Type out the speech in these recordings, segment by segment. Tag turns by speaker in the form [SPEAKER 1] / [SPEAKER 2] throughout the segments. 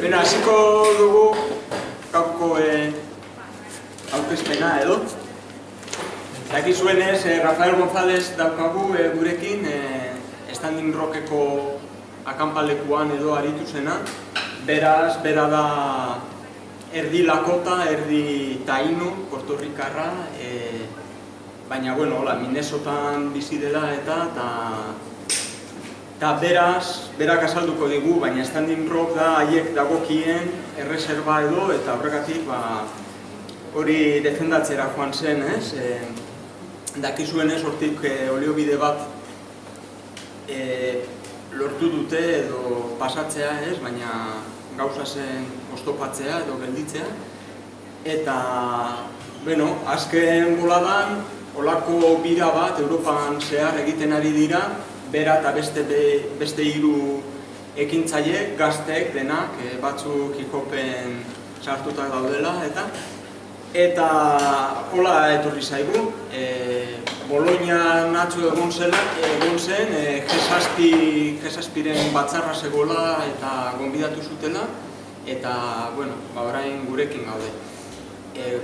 [SPEAKER 1] Beno, hasiko dugu gaurko aurkezpena edo. Dakizuenez, Rafael Gonzales daukagu gurekin standing rockeko akanpalekuan edo aritu zena. Beraz, bera da erdi lakota, erdi taino, portorrikarra, baina, bueno, Minnesotan bizi dela eta beraz, berak azalduko digu, baina standing rock da haiek dagokien erreserba edo, eta horregatik hori defendatzera joan zen, ez? Dakizuenez, hortik oliobide bat lortu dute edo pasatzea, ez? Baina gauza zen oztopatzea edo gelditzea. Eta, bueno, azken boladan, olako bira bat Europan zehar egiten ari dira, bera eta beste hiru ekintzaile, gazteek denak, batzuk hip-hopen sartutak daudela, eta hola etorri zaigu. Bologna Natxo egon zen, G7-ren batzarra zegoela eta gonbidatu zutela, eta, bueno, orain gurekin gaude,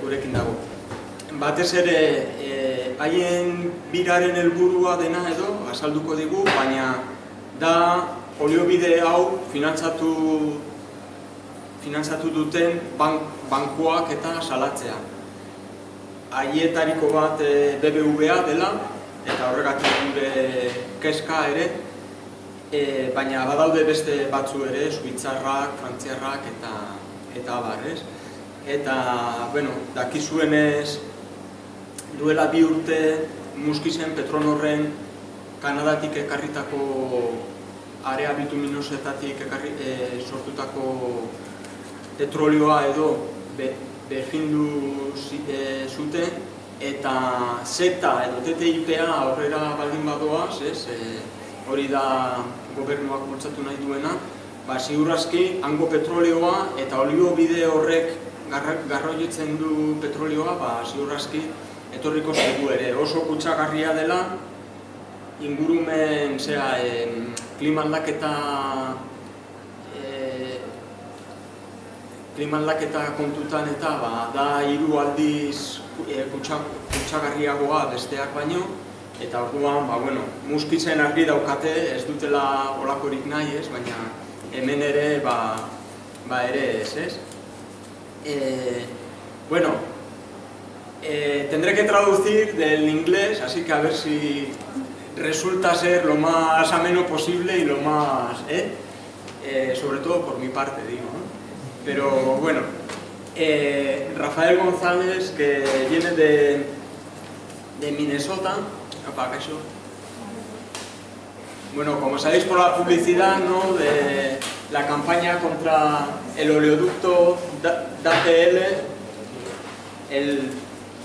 [SPEAKER 1] gurekin dago. Batez ere, haien biraren helburua dena edo, azalduko digu, baina da oliobide hau finantzatu duten bankuak eta salatzea. Haietariko bat BBVA dela, eta horregatik gure kezka ere, baina badaude beste batzu ere, suitzarrak, frantziarrak eta abar, ez? Eta, bueno, dakizuenez, duela 2 urte Muskizen Petronorren Kanadatik ekarritako area bituminosetatik sortutako petrolioa edo berfindu zuten, eta ZETA edo TTIP-a aurrera baldin badoaz, hori da gobernuak bultzatu nahi duena, ziur aski hango petrolioa eta oliobide horrek garroietzen du petrolioa, ziur aski etorriko zaigu ere. Oso kutsagarria dela, ingurumen, klima aldaketa kontutan eta da 3 aldiz kutsagarriagoa besteak baino, eta orduan, Muskizen argi daukate, ez dutela olakorik nahi, ez, baina hemen ere, ere ez. Bueno, tendré que traducir del inglés, así que a ver si resulta ser lo más ameno posible y lo más, sobre todo por mi parte, digo, ¿no? Pero bueno, Rafael Gonzales, que viene de Minnesota, bueno, como sabéis por la publicidad, ¿no?, de la campaña contra el oleoducto DAPL, el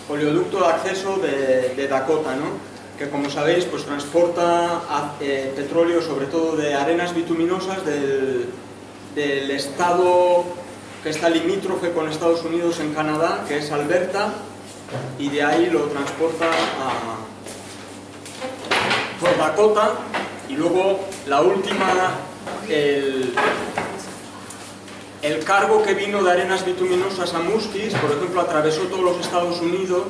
[SPEAKER 1] oleoducto de acceso de Dakota, ¿no?, que como sabéis pues transporta petróleo sobre todo de arenas bituminosas del estado que está limítrofe con Estados Unidos en Canadá, que es Alberta, y de ahí lo transporta por Dakota, y luego la última, el cargo que vino de arenas bituminosas a Muskis, por ejemplo, atravesó todos los Estados Unidos,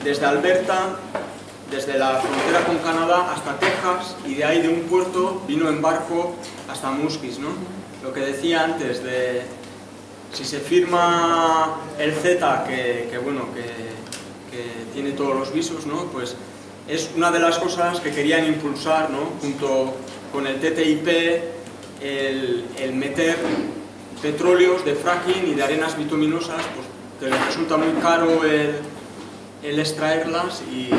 [SPEAKER 1] desde Alberta, desde la frontera con Canadá hasta Texas, y de ahí de un puerto vino en barco hasta Muskis, ¿no? Lo que decía antes de si se firma el CETA, que tiene todos los visos, ¿no?, pues es una de las cosas que querían impulsar, ¿no?, junto con el TTIP, el meter petróleos de fracking y de arenas bituminosas, pues que les resulta muy caro el extraerlas y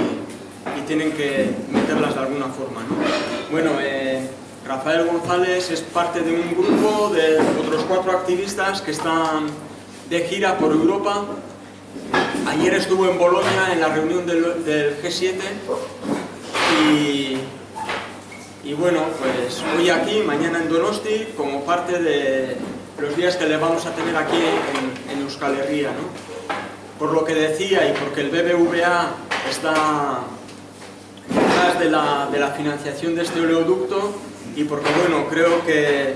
[SPEAKER 1] tienen que meterlas de alguna forma, ¿no? Bueno, Rafael González es parte de un grupo de otros 4 activistas que están de gira por Europa. Ayer estuvo en Bologna en la reunión del G7 y bueno, pues hoy aquí, mañana en Donosti, como parte de los días que le vamos a tener aquí en Euskal Herria, ¿no? Por lo que decía y porque el BBVA está además de la financiación de este oleoducto, y porque bueno, creo que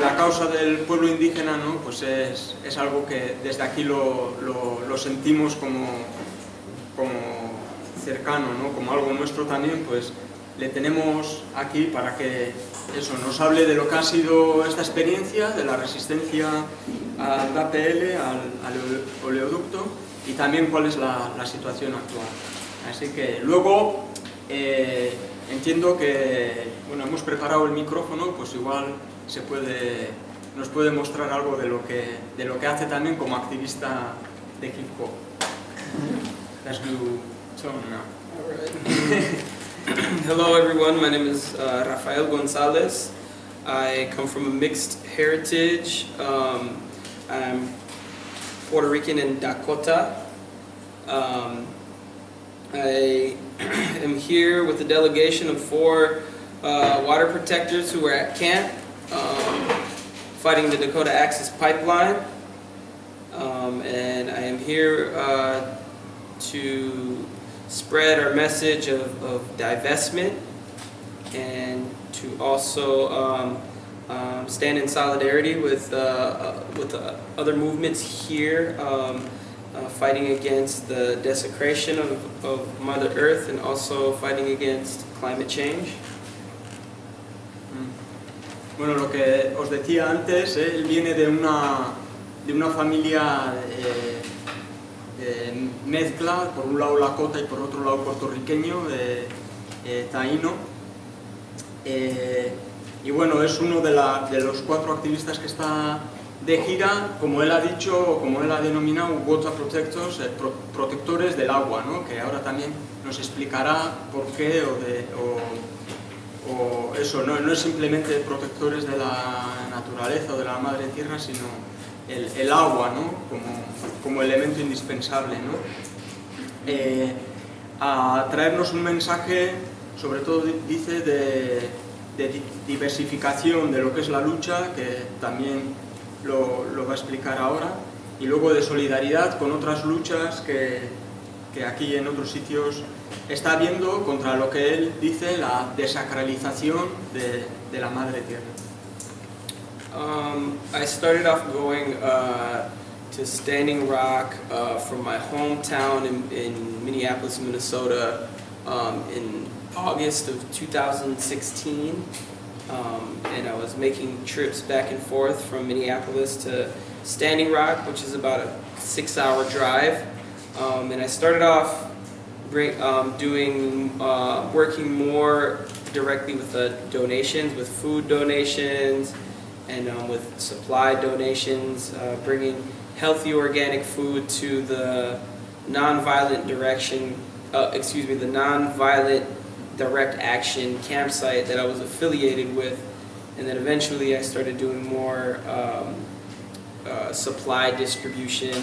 [SPEAKER 1] la causa del pueblo indígena, ¿no? Pues es algo que desde aquí lo sentimos como cercano, ¿no? Como algo nuestro también, pues le tenemos aquí para que eso nos hable de lo que ha sido esta experiencia, de la resistencia al APL, al oleoducto, y también cuál es la situación actual. Así que luego entiendo que, bueno, hemos preparado el micrófono, pues igual nos puede mostrar algo de lo que hace también como activista de hip hop. That's your turn now.
[SPEAKER 2] All right. Hello everyone, my name is Rafael Gonzales. I come from a mixed heritage. I'm Puerto Rican and Dakota. I am here with a delegation of 4 water protectors who were at camp fighting the Dakota Access Pipeline. And I am here to spread our message of divestment and to also stand in solidarity with other movements here fighting against the desecration of Mother Earth and also fighting against climate change.
[SPEAKER 1] Bueno, lo que os decía antes, él viene de una familia de mezcla, por un lado lakota y por otro lado puertorriqueño, taíno, y bueno, es uno de los 4 activistas que está de gira, como él ha dicho, como él ha denominado, water protectors, protectores del agua, ¿no? Que ahora también nos explicará por qué o eso, no es simplemente protectores de la naturaleza o de la madre tierra, sino el agua, ¿no? como elemento indispensable, ¿no? A traernos un mensaje, sobre todo dice, de diversificación de lo que es la lucha, que también lo va a explicar ahora, y luego de solidaridad con otras luchas que aquí en otros sitios está habiendo contra lo que él dice la desacralización de la madre tierra.
[SPEAKER 2] I started off going to Standing Rock from my hometown in Minneapolis, Minnesota in August of 2016. And I was making trips back and forth from Minneapolis to Standing Rock, which is about a 6-hour drive. And I started off working more directly with donations, with food donations, and with supply donations, bringing healthy organic food to the nonviolent the nonviolent direct action campsite that I was affiliated with, and then eventually I started doing more supply distribution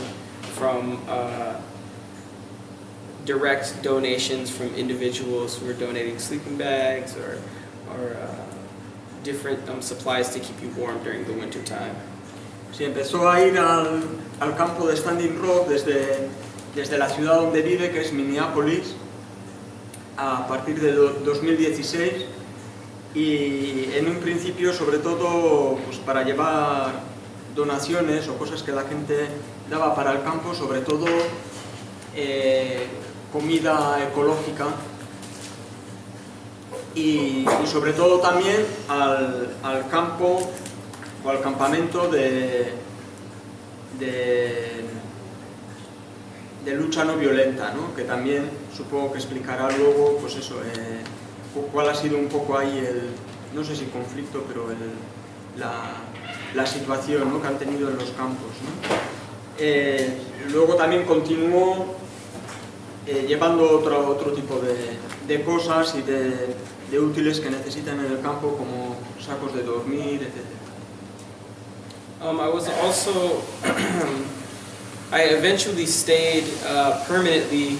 [SPEAKER 2] from direct donations from individuals who are donating sleeping bags or different supplies to keep you warm during the winter time.
[SPEAKER 1] Sí, empezó a ir al campo de Standing Rock desde la ciudad donde vive, que es Minneapolis, a partir de 2016, y en un principio sobre todo pues, para llevar donaciones o cosas que la gente daba para el campo, sobre todo comida ecológica, y sobre todo también al campo o al campamento de lucha no violenta, ¿no? Que también supongo que explicará luego, pues eso, cuál ha sido un poco ahí no sé si conflicto, pero la situación, ¿no? Que han tenido en los campos, ¿no? Luego también continuó llevando otro tipo de cosas y de útiles que necesitan en el campo, como sacos de dormir, etc.
[SPEAKER 2] I was also, I eventually stayed permanently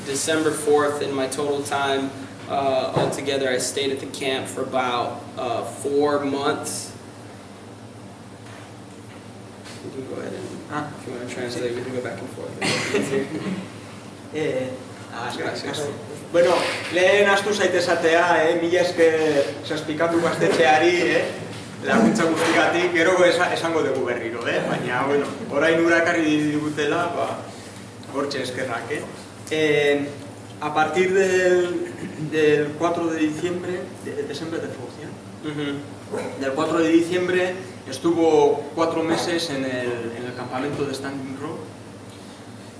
[SPEAKER 2] December 4th in my total time. Altogether, I stayed at the camp for about 4 months. You can go ahead and, if you want to translate, we can go back and forth.
[SPEAKER 1] Gracias. Bueno, lehen astu zaitezatea, mila esker zazpikatu gaztetxeari, laguntza guztigatik, gero esango dugu berriro, baina, bueno, orain urakarri digutela, hortxe eskerrak, A partir del 4 de diciembre, del 4 de diciembre estuvo 4 meses en el campamento de Standing Rock.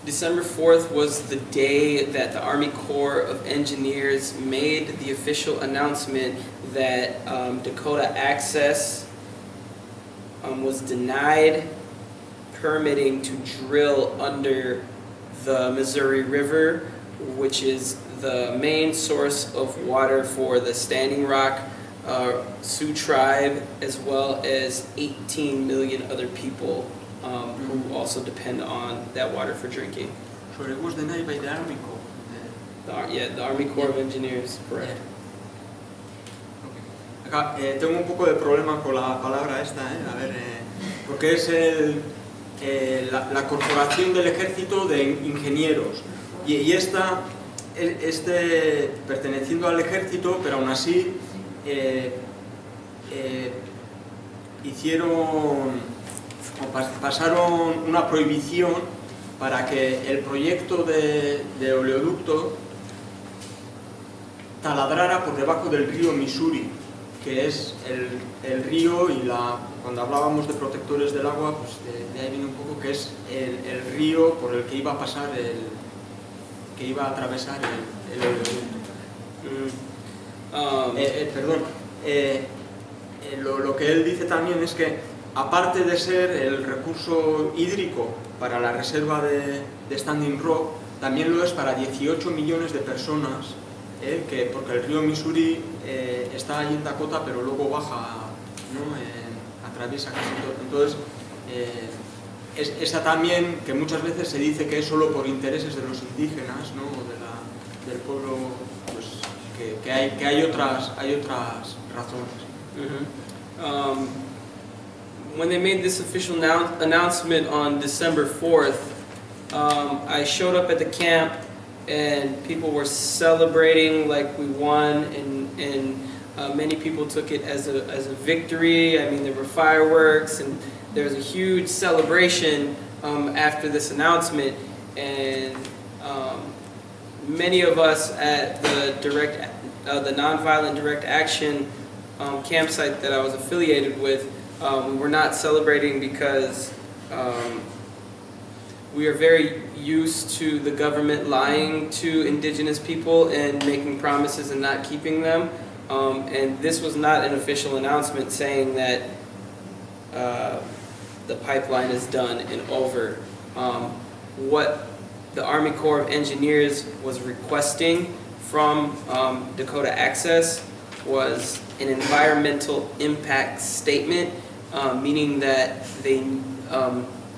[SPEAKER 2] December 4th was the day that the Army Corps of Engineers made the official announcement that Dakota Access was denied permitting to drill under the Missouri River, which is the main source of water for the Standing Rock Sioux tribe, as well as 18 million other people who also depend on that water for drinking.
[SPEAKER 1] So it was denied by the Army Corps.
[SPEAKER 2] The Army Corps of Engineers, correct.
[SPEAKER 1] Acá tengo un poco de problema con la palabra esta, a ver, porque es la Corporación del Ejército de Ingenieros. Y perteneciendo al ejército, pero aún así pasaron una prohibición para que el proyecto de oleoducto taladrara por debajo del río Missouri, que es el río, y cuando hablábamos de protectores del agua, pues de ahí viene un poco, que es el río por el que iba a pasar que iba a atravesar el oleoducto. Lo que él dice también es que, aparte de ser el recurso hídrico para la reserva de Standing Rock, también lo es para 18 millones de personas, porque el río Missouri está ahí en Dakota, pero luego baja, atraviesa casi todo. Entonces, esa también, que muchas veces se dice que es solo por intereses de los indígenas, o del pueblo, pues, que hay otras razones.
[SPEAKER 2] When they made this official announcement on December 4th, I showed up at the camp and people were celebrating like we won, and many people took it as a victory. I mean, there were fireworks and there was a huge celebration after this announcement, and many of us at the Nonviolent Direct Action campsite that I was affiliated with, we were not celebrating because we are very used to the government lying to indigenous people and making promises and not keeping them. And this was not an official announcement saying that the pipeline is done and over. What the Army Corps of Engineers was requesting from Dakota Access was an environmental impact statement, meaning that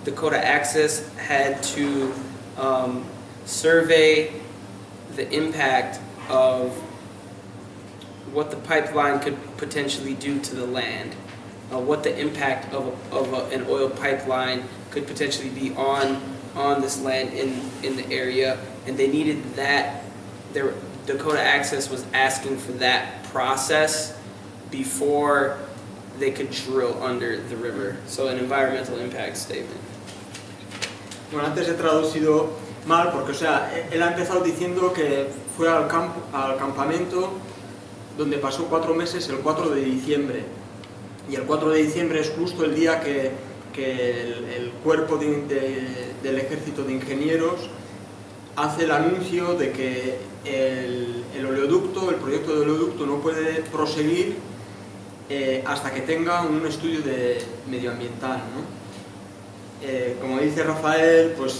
[SPEAKER 2] Dakota Access had to survey the impact of what the pipeline could potentially do to the land, what the impact of an oil pipeline could potentially be on this land in the area, and they needed that. Dakota Access was asking for that process before they could drill under the river. So an environmental impact statement.
[SPEAKER 1] Bueno, antes he traducido mal porque, o sea, él ha empezado diciendo que fue al campamento donde pasó 4 meses el 4 de diciembre. Y el 4 de diciembre es justo el día que el cuerpo del ejército de ingenieros hace el anuncio de que el oleoducto, el proyecto de oleoducto no puede proseguir hasta que tenga un estudio medioambiental, ¿no? Como dice Rafael, pues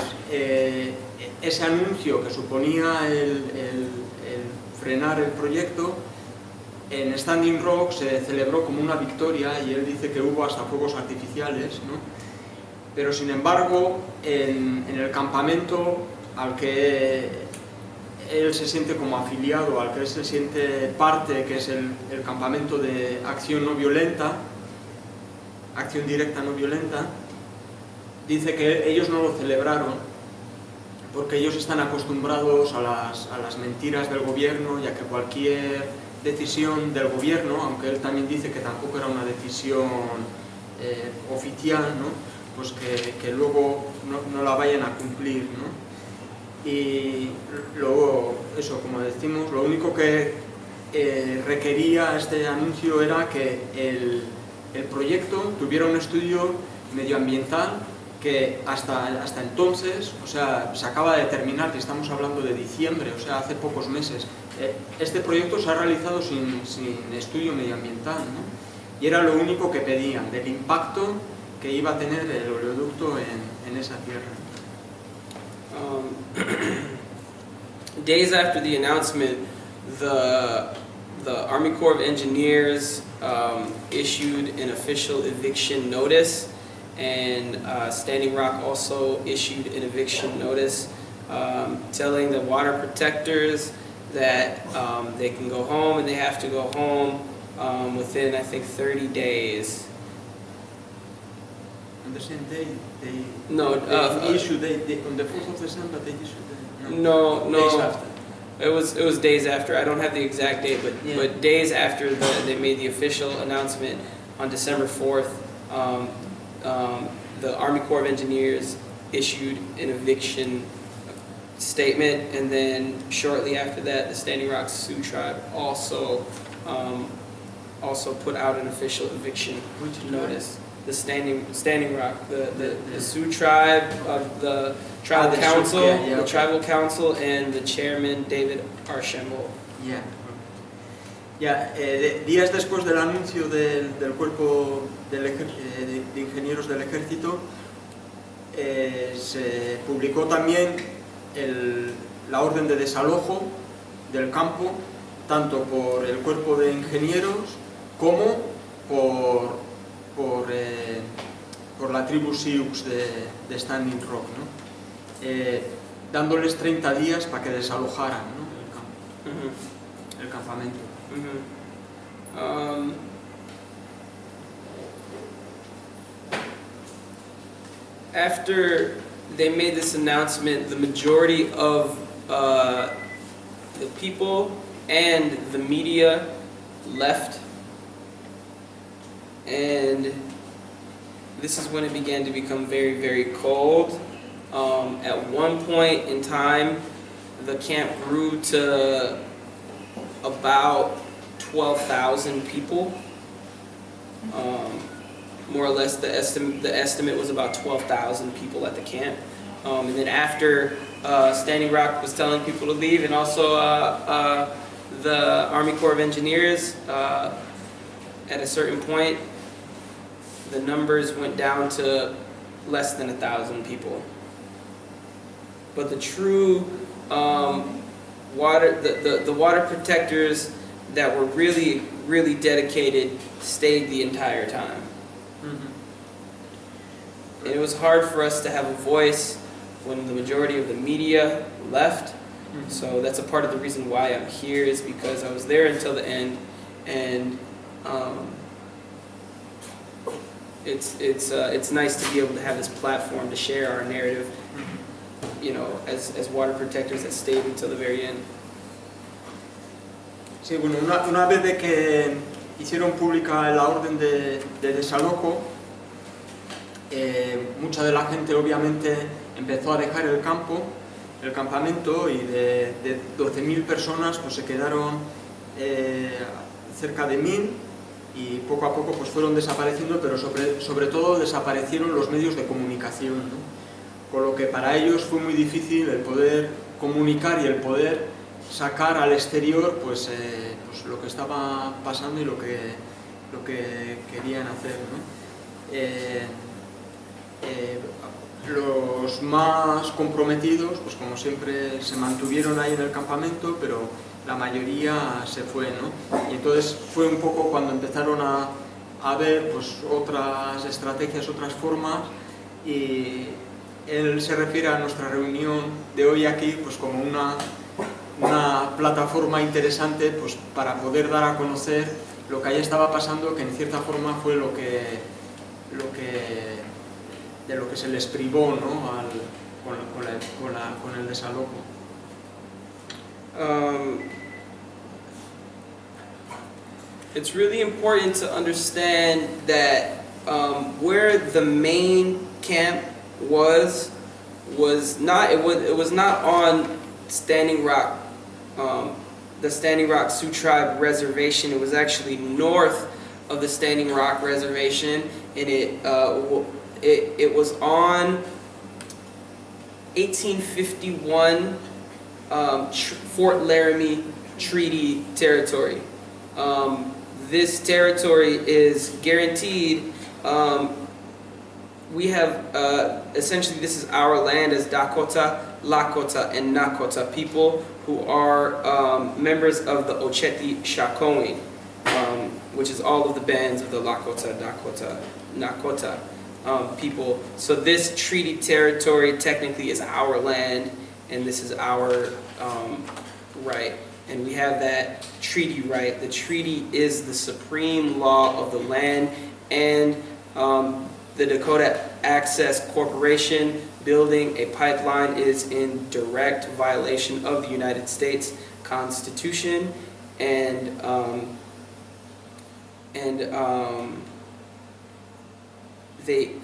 [SPEAKER 1] ese anuncio que suponía el frenar el proyecto, en Standing Rock se celebró como una victoria, y él dice que hubo hasta fuegos artificiales, ¿no? Pero sin embargo, en el campamento al que él se siente como afiliado, al que él se siente parte, que es el campamento de acción no violenta, acción directa no violenta, dice que ellos no lo celebraron porque ellos están acostumbrados a las mentiras del gobierno, ya que cualquier decisión del gobierno, aunque él también dice que tampoco era una decisión oficial, ¿no? Pues que luego no la vayan a cumplir, ¿no? Y luego, eso, como decimos, lo único que requería este anuncio era que el proyecto tuviera un estudio medioambiental que hasta entonces, o sea, se acaba de terminar, que estamos hablando de diciembre, o sea, hace pocos meses. Este proyecto se ha realizado sin estudio medioambiental, ¿no? Y era lo único que pedían, del impacto que iba a tener el oleoducto en esa tierra.
[SPEAKER 2] Days after the announcement, the Army Corps of Engineers issued an official eviction notice, and Standing Rock also issued an eviction notice telling the water protectors that they can go home, and they have to go home within, I think, 30 days.
[SPEAKER 1] On the same day,
[SPEAKER 2] No,
[SPEAKER 1] issued on the 4th of December, they issued
[SPEAKER 2] no.
[SPEAKER 1] Days after.
[SPEAKER 2] It was days after. I don't have the exact date, but days after they made the official announcement on December 4th, the Army Corps of Engineers issued an eviction statement, and then shortly after that, the Standing Rock Sioux Tribe also put out an official eviction notice. The Standing Rock, the Sioux Tribe of the Tribal Council, the Tribal Council, and the Chairman David Archambault.
[SPEAKER 1] Días después del anuncio del cuerpo de ingenieros del ejército, se publicó también la orden de desalojo del campo, tanto por el cuerpo de ingenieros como por la tribu Sioux de Standing Rock, ¿no? Dándoles 30 días para que desalojaran, ¿no? El campamento.
[SPEAKER 2] After they made this announcement, the majority of the people and the media left, and this is when it began to become very, very cold. At one point in time, the camp grew to about 12,000 people. More or less, the estimate was about 12,000 people at the camp. And then after Standing Rock was telling people to leave, and also the Army Corps of Engineers, at a certain point, the numbers went down to less than 1,000 people. But the true the water protectors that were really, really dedicated stayed the entire time. And it was hard for us to have a voice when the majority of the media left. So that's a part of the reason why I'm here, is because I was there until the end, and it's nice to be able to have this platform to share our narrative, you know, as water protectors that stayed until the very end.
[SPEAKER 1] Sí, bueno, una vez de que hicieron pública la orden de desalojo, mucha de la gente obviamente empezó a dejar el campamento, y de 12.000 personas pues se quedaron cerca de 1.000, y poco a poco pues fueron desapareciendo, pero sobre todo desaparecieron los medios de comunicación, ¿no? Con lo que para ellos fue muy difícil el poder comunicar y el poder sacar al exterior pues lo que estaba pasando y lo que querían hacer, ¿no? Los más comprometidos, pues como siempre, se mantuvieron ahí en el campamento, pero la mayoría se fue, ¿no? Y entonces fue un poco cuando empezaron a ver pues otras estrategias, otras formas, y él se refiere a nuestra reunión de hoy aquí pues como una plataforma interesante pues para poder dar a conocer lo que allí estaba pasando, que en cierta forma fue de lo que se les privó, ¿no? con el desalojo.
[SPEAKER 2] It's really important to understand that where the main camp was not on Standing Rock, the Standing Rock Sioux Tribe Reservation. It was actually north of the Standing Rock Reservation, and it was on 1851 Fort Laramie Treaty territory. This territory is guaranteed. We have essentially, this is our land as Dakota, Lakota, and Nakota people who are members of the Oceti Sakowin, which is all of the bands of the Lakota, Dakota, Nakota people. So this treaty territory technically is our land, and this is our right. And we have that treaty right. The treaty is the supreme law of the land, and the Dakota Access Corporation building a pipeline is in direct violation of the United States Constitution, and they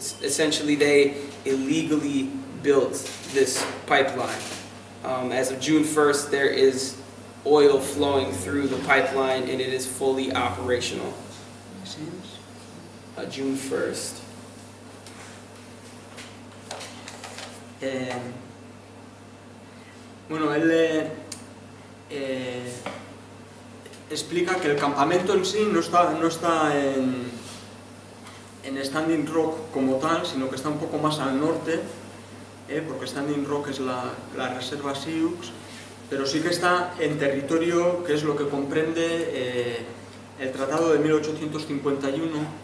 [SPEAKER 2] illegally built this pipeline. As of June 1st, there is oil flowing through the pipeline, and it is fully operational. June 1st.
[SPEAKER 1] Bueno, él explica que el campamento en sí no está en Standing Rock como tal, sino que está un poco más al norte, porque Standing Rock es la reserva Sioux, pero sí que está en territorio que es lo que comprende el Tratado de 1851,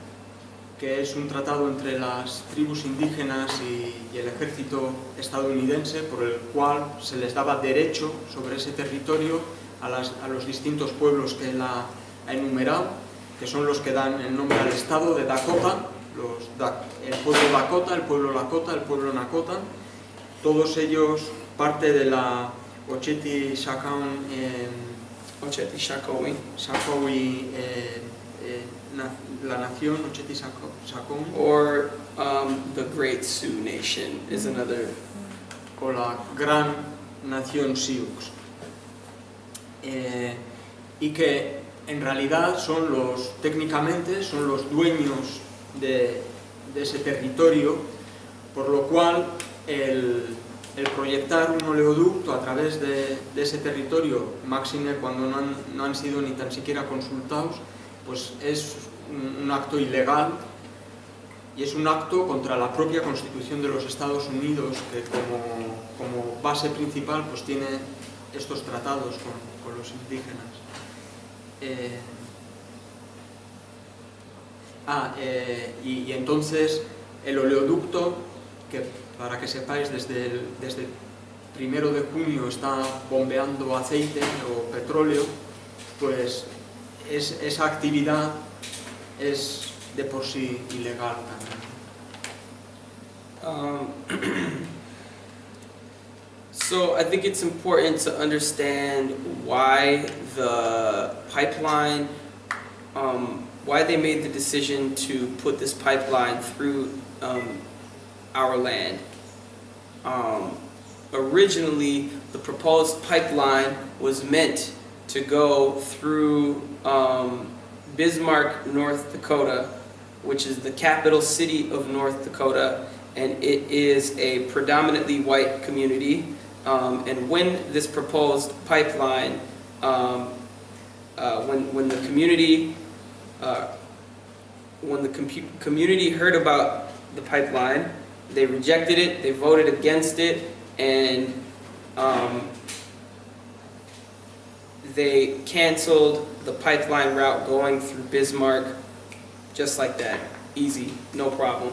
[SPEAKER 1] que es un tratado entre las tribus indígenas y el ejército estadounidense, por el cual se les daba derecho sobre ese territorio a los distintos pueblos que él ha enumerado, que son los que dan el nombre al estado de Dakota, el pueblo Dakota, el pueblo Lakota, el pueblo Nakota, todos ellos parte de la Oceti Sakowin, la nación Oceti Sakowin,
[SPEAKER 2] or the Great Sioux Nation is another,
[SPEAKER 1] o la Gran Nación Sioux, y que en realidad técnicamente son los dueños de ese territorio, por lo cual el proyectar un oleoducto a través de ese territorio, máxime cuando no han sido ni tan siquiera consultados, pues es un acto ilegal, y es un acto contra la propia Constitución de los Estados Unidos, que como base principal pues tiene estos tratados con los indígenas. Y entonces el oleoducto, que para que sepáis, desde el 1 de junio está bombeando aceite o petróleo, pues esa actividad es de por sí ilegal también.
[SPEAKER 2] So I think it's important to understand why the pipeline, why they made the decision to put this pipeline through our land. Originally, the proposed pipeline was meant to go through Bismarck, North Dakota, which is the capital city of North Dakota, and it is a predominantly white community. And when this proposed pipeline, when the community heard about the pipeline, they rejected it, they voted against it, and they canceled the pipeline route going through Bismarck, just like that. Easy, no problem.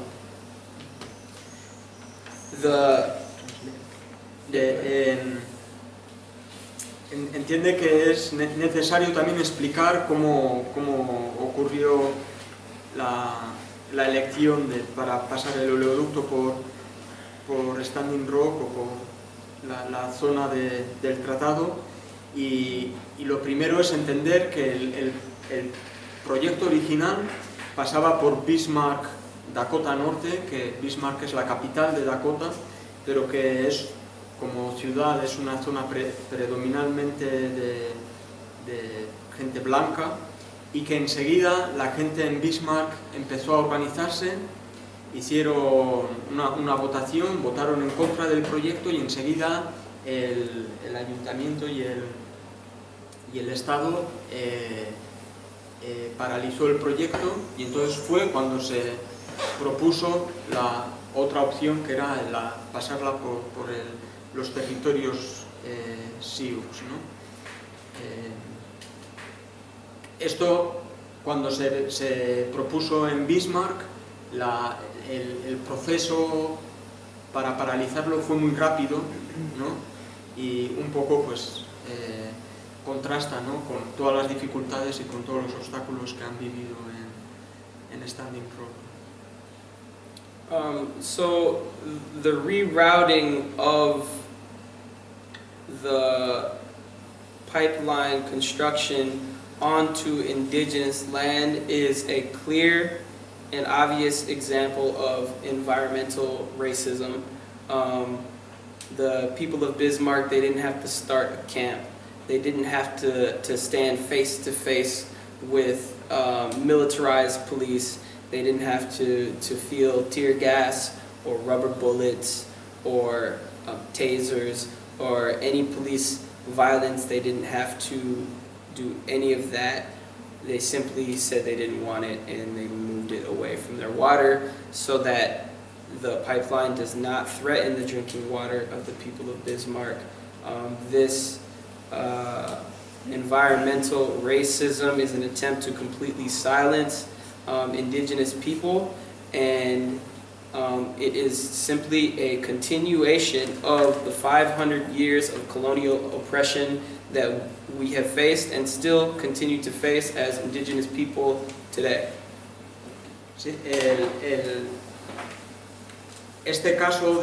[SPEAKER 1] Entiende que es necesario también explicar cómo ocurrió la elección para pasar el oleoducto por Standing Rock o por la zona del tratado, y lo primero es entender que el proyecto original pasaba por Bismarck, Dakota Norte, que Bismarck es la capital de Dakota, pero que es, como ciudad, es una zona predominantemente de gente blanca, y que enseguida la gente en Bismarck empezó a organizarse, hicieron una votación, votaron en contra del proyecto, y enseguida el ayuntamiento y el Estado paralizó el proyecto, y entonces fue cuando se propuso la otra opción, que era pasarla por los territorios Sioux, ¿no? Esto, cuando se propuso en Bismarck, el proceso para paralizarlo fue muy rápido, ¿no? Y un poco pues contrasta, ¿no?, con todas las dificultades y con todos los obstáculos que han vivido en Standing Rock.
[SPEAKER 2] So the rerouting of the pipeline construction onto indigenous land is a clear and obvious example of environmental racism. The people of Bismarck, they didn't have to start a camp. They didn't have to stand face to face with militarized police. They didn't have to feel tear gas or rubber bullets or tasers or any police violence. They didn't have to do any of that. They simply said they didn't want it, and they moved it away from their water so that the pipeline does not threaten the drinking water of the people of Bismarck. This environmental racism is an attempt to completely silence indigenous people, and it is simply a continuation of the 500 years of colonial oppression that we have faced and still continue to face as indigenous people today.
[SPEAKER 1] Sí, este caso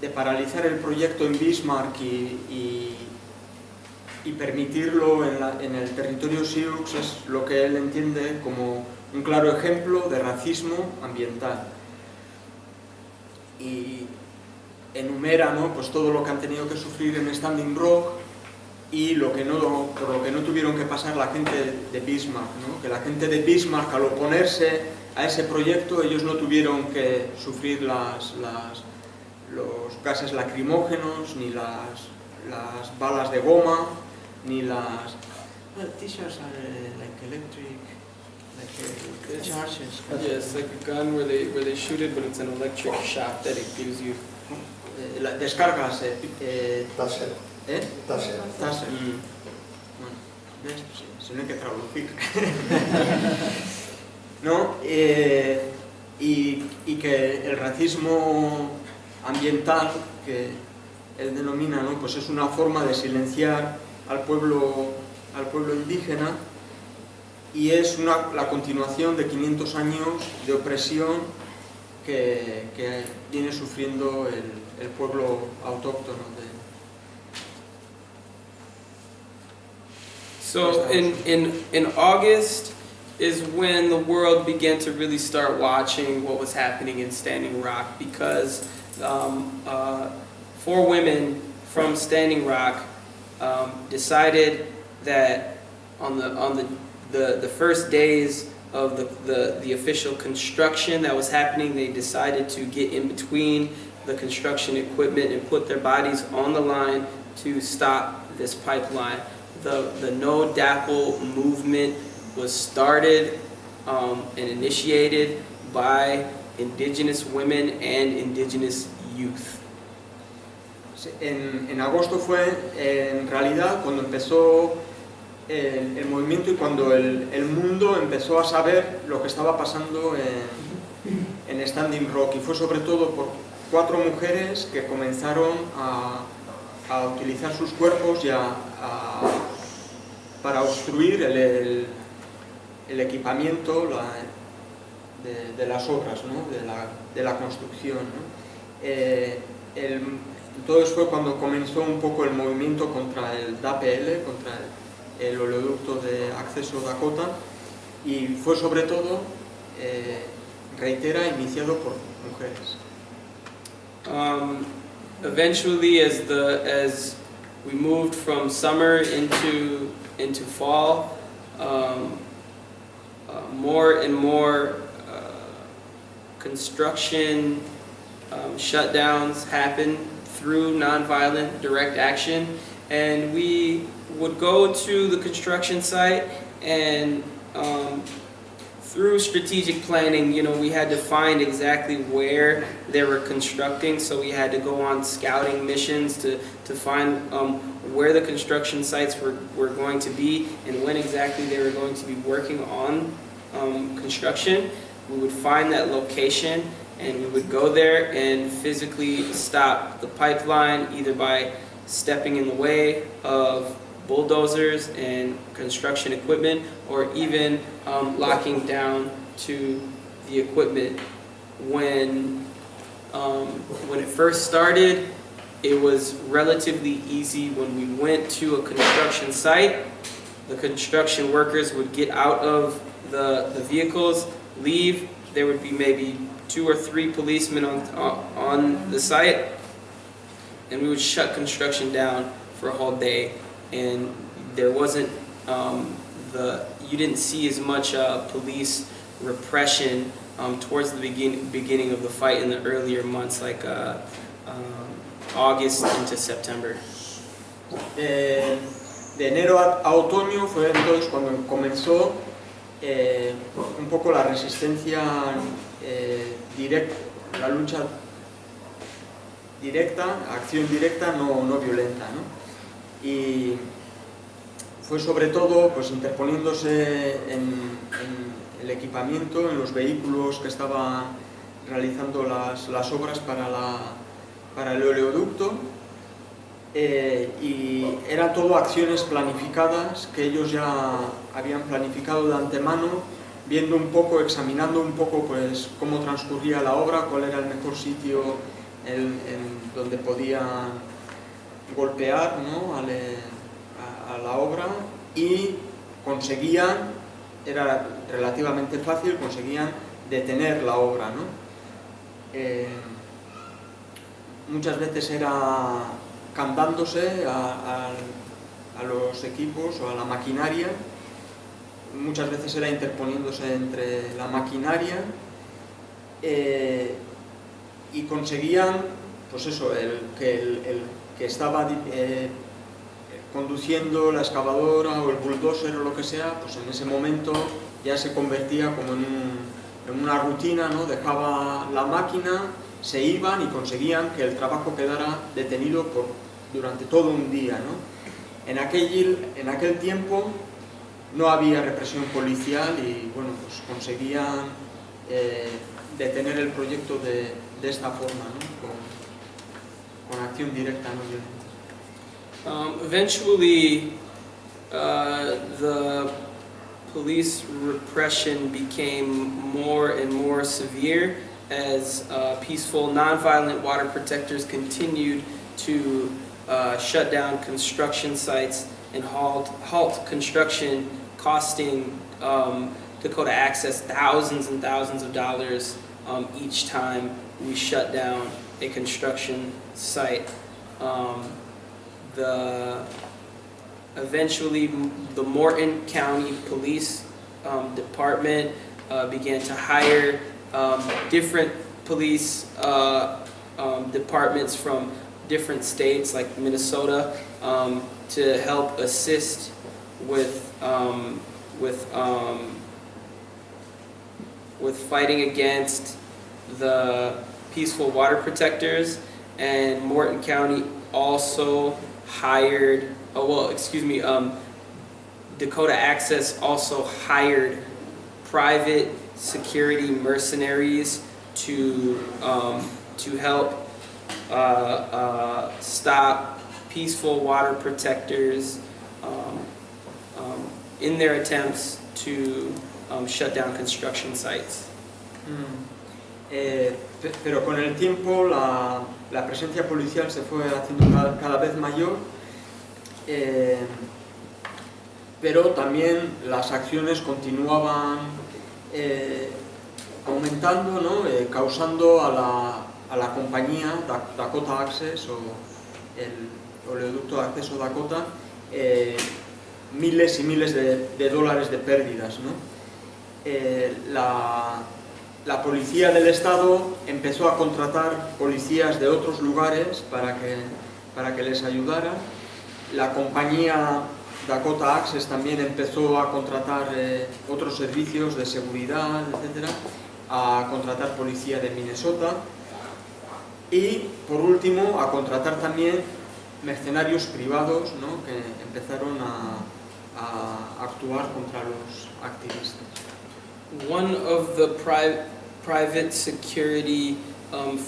[SPEAKER 1] de paralizar el proyecto en Bismarck y permitirlo en el territorio Sioux es lo que él entiende como un claro ejemplo de racismo ambiental. Y enumera, ¿no?, pues todo lo que han tenido que sufrir en Standing Rock y por lo que no tuvieron que pasar la gente de Bismarck, ¿no? Que la gente de Bismarck, al oponerse a ese proyecto, ellos no tuvieron que sufrir los gases lacrimógenos, ni las balas de goma, ni las... Well, t-shirts are like electric, like charges.
[SPEAKER 2] Yeah, it's like a gun where they shoot it, but it's an electric shock that it gives you.
[SPEAKER 1] Descargas.
[SPEAKER 3] Taser.
[SPEAKER 1] Taser. Bueno, ¿ves? Sí, se no hay que traducir. ¿No? Y que el racismo ambiental, que él denomina, ¿no?, pues es una forma de silenciar al pueblo indígena, y es la continuación de 500 años de opresión que viene sufriendo el pueblo autóctono de...
[SPEAKER 2] So in August is when the world began to really start watching what was happening in Standing Rock, because 4 women from Standing Rock decided that on the first days of the official construction that was happening, they decided to get in between the construction equipment and put their bodies on the line to stop this pipeline. The No DAPL movement was started and initiated by indigenous women and indigenous youth.
[SPEAKER 1] En agosto fue en realidad cuando empezó el movimiento y cuando el mundo empezó a saber lo que estaba pasando en Standing Rock, y fue sobre todo por 4 mujeres que comenzaron a utilizar sus cuerpos para obstruir el equipamiento de las obras, ¿no? de la construcción, ¿no? Entonces fue cuando comenzó un poco el movimiento contra el DAPL, contra el oleoducto de acceso Dakota, y fue sobre todo, reitera, iniciado por mujeres.
[SPEAKER 2] Eventually, as we moved from summer into fall, more and more construction shutdowns happened through nonviolent direct action, and we would go to the construction site, and through strategic planning, we had to find exactly where they were constructing, so we had to go on scouting missions to find where the construction sites were going to be and when exactly they were going to be working on construction. We would find that location and we would go there and physically stop the pipeline, either by stepping in the way of bulldozers and construction equipment, or even locking down to the equipment. When it first started, it was relatively easy. When we went to a construction site, the construction workers would get out of the vehicles, leave. There would be maybe 2 or 3 policemen on the site, and we would shut construction down for a whole day. And there wasn't you didn't see as much police repression towards the beginning of the fight in the earlier months, like August into September.
[SPEAKER 1] De enero a otoño fue entonces cuando comenzó un poco la resistencia directa, la lucha directa, acción directa, no violenta, ¿no? Y fue sobre todo pues interponiéndose en el equipamiento, en los vehículos que estaban realizando las obras para el oleoducto, y eran todo acciones planificadas que ellos ya habían planificado de antemano, viendo un poco, examinando un poco pues cómo transcurría la obra, cuál era el mejor sitio en donde podían golpear, ¿no? a la obra, y conseguían, era relativamente fácil, conseguían detener la obra, ¿no? Muchas veces era cambiándose a los equipos o a la maquinaria, muchas veces era interponiéndose entre la maquinaria, y conseguían, pues eso, el que estaba conduciendo la excavadora o el bulldozer o lo que sea, pues en ese momento ya se convertía como en una rutina, ¿no? Dejaba la máquina, se iban y conseguían que el trabajo quedara detenido durante todo un día, ¿no? En aquel tiempo no había represión policial y bueno, pues conseguían detener el proyecto de esta forma, ¿no? Con acción directa, no violenta.
[SPEAKER 2] Eventually, the police repression became more and more severe as peaceful, non-violent water protectors continued to shut down construction sites and halt construction, costing Dakota Access thousands and thousands of dollars each time we shut down a construction site. Eventually, the Morton County Police Department began to hire different police departments from different states, like Minnesota, to help assist with fighting against the peaceful water protectors. And Morton County also hired, Dakota Access also hired private security mercenaries to help stop peaceful water protectors in their attempts to shut down construction sites.
[SPEAKER 1] Pero con el tiempo la presencia policial se fue haciendo cada vez mayor, pero también las acciones continuaban aumentando, ¿no? Causando a la compañía Dakota Access o el oleoducto de acceso Dakota miles y miles de dólares de pérdidas, ¿no? La policía del estado empezó a contratar policías de otros lugares para que les ayudaran. La compañía Dakota Access también empezó a contratar otros servicios de seguridad, etcétera, a contratar policía de Minnesota y, por último, a contratar también mercenarios privados, ¿no? Que empezaron a actuar contra los activistas.
[SPEAKER 2] One of the private security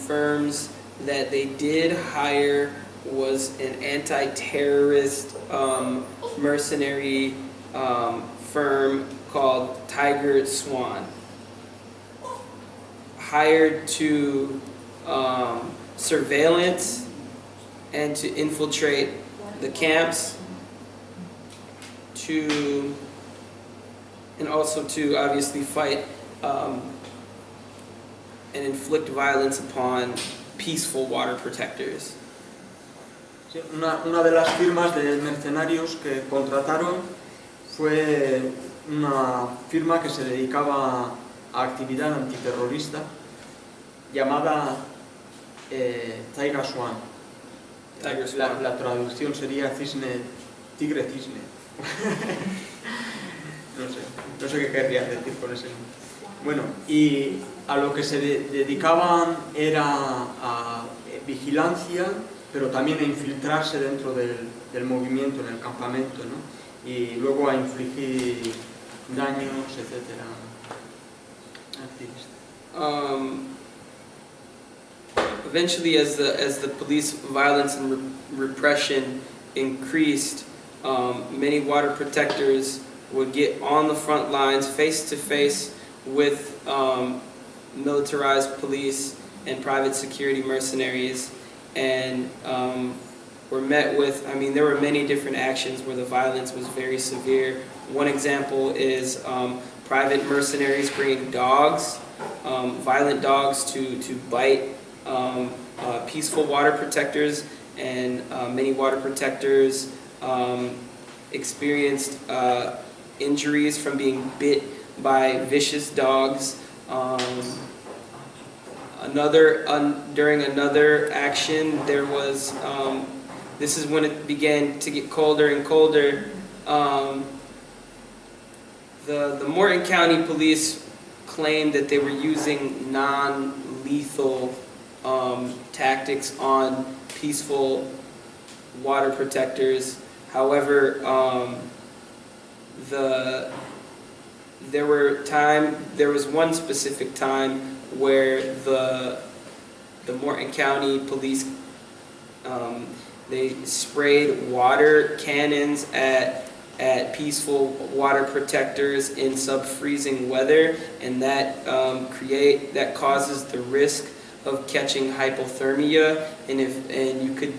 [SPEAKER 2] firms that they did hire was an anti-terrorist mercenary firm called Tiger Swan, hired to surveillance and to infiltrate the camps, and also to obviously fight and inflict violence upon peaceful water protectors.
[SPEAKER 1] Sí, una de las firmas de mercenarios que contrataron fue una firma que se dedicaba a actividad antiterrorista llamada Tiger Swan.
[SPEAKER 2] Tiger Swan.
[SPEAKER 1] La traducción sería tigre cisne. No sé qué querría decir con ese nombre. Bueno, y a lo que se dedicaban era a vigilancia, pero también a infiltrarse dentro del movimiento, en el campamento, ¿no? Y luego a infligir daños, etcétera, activistas.
[SPEAKER 2] Eventually, as the police violence and repression increased, many water protectors would get on the front lines, face to face with militarized police and private security mercenaries, and were met with, I mean, there were many different actions where the violence was very severe. One example is private mercenaries bringing dogs, violent dogs to bite peaceful water protectors, and many water protectors experienced injuries from being bit by vicious dogs. During another action, there was, this is when it began to get colder and colder, the Morton County Police claimed that they were using non-lethal tactics on peaceful water protectors. However, there was one specific time where the Morton County Police they sprayed water cannons at peaceful water protectors in sub-freezing weather, and that causes the risk of catching hypothermia, and you could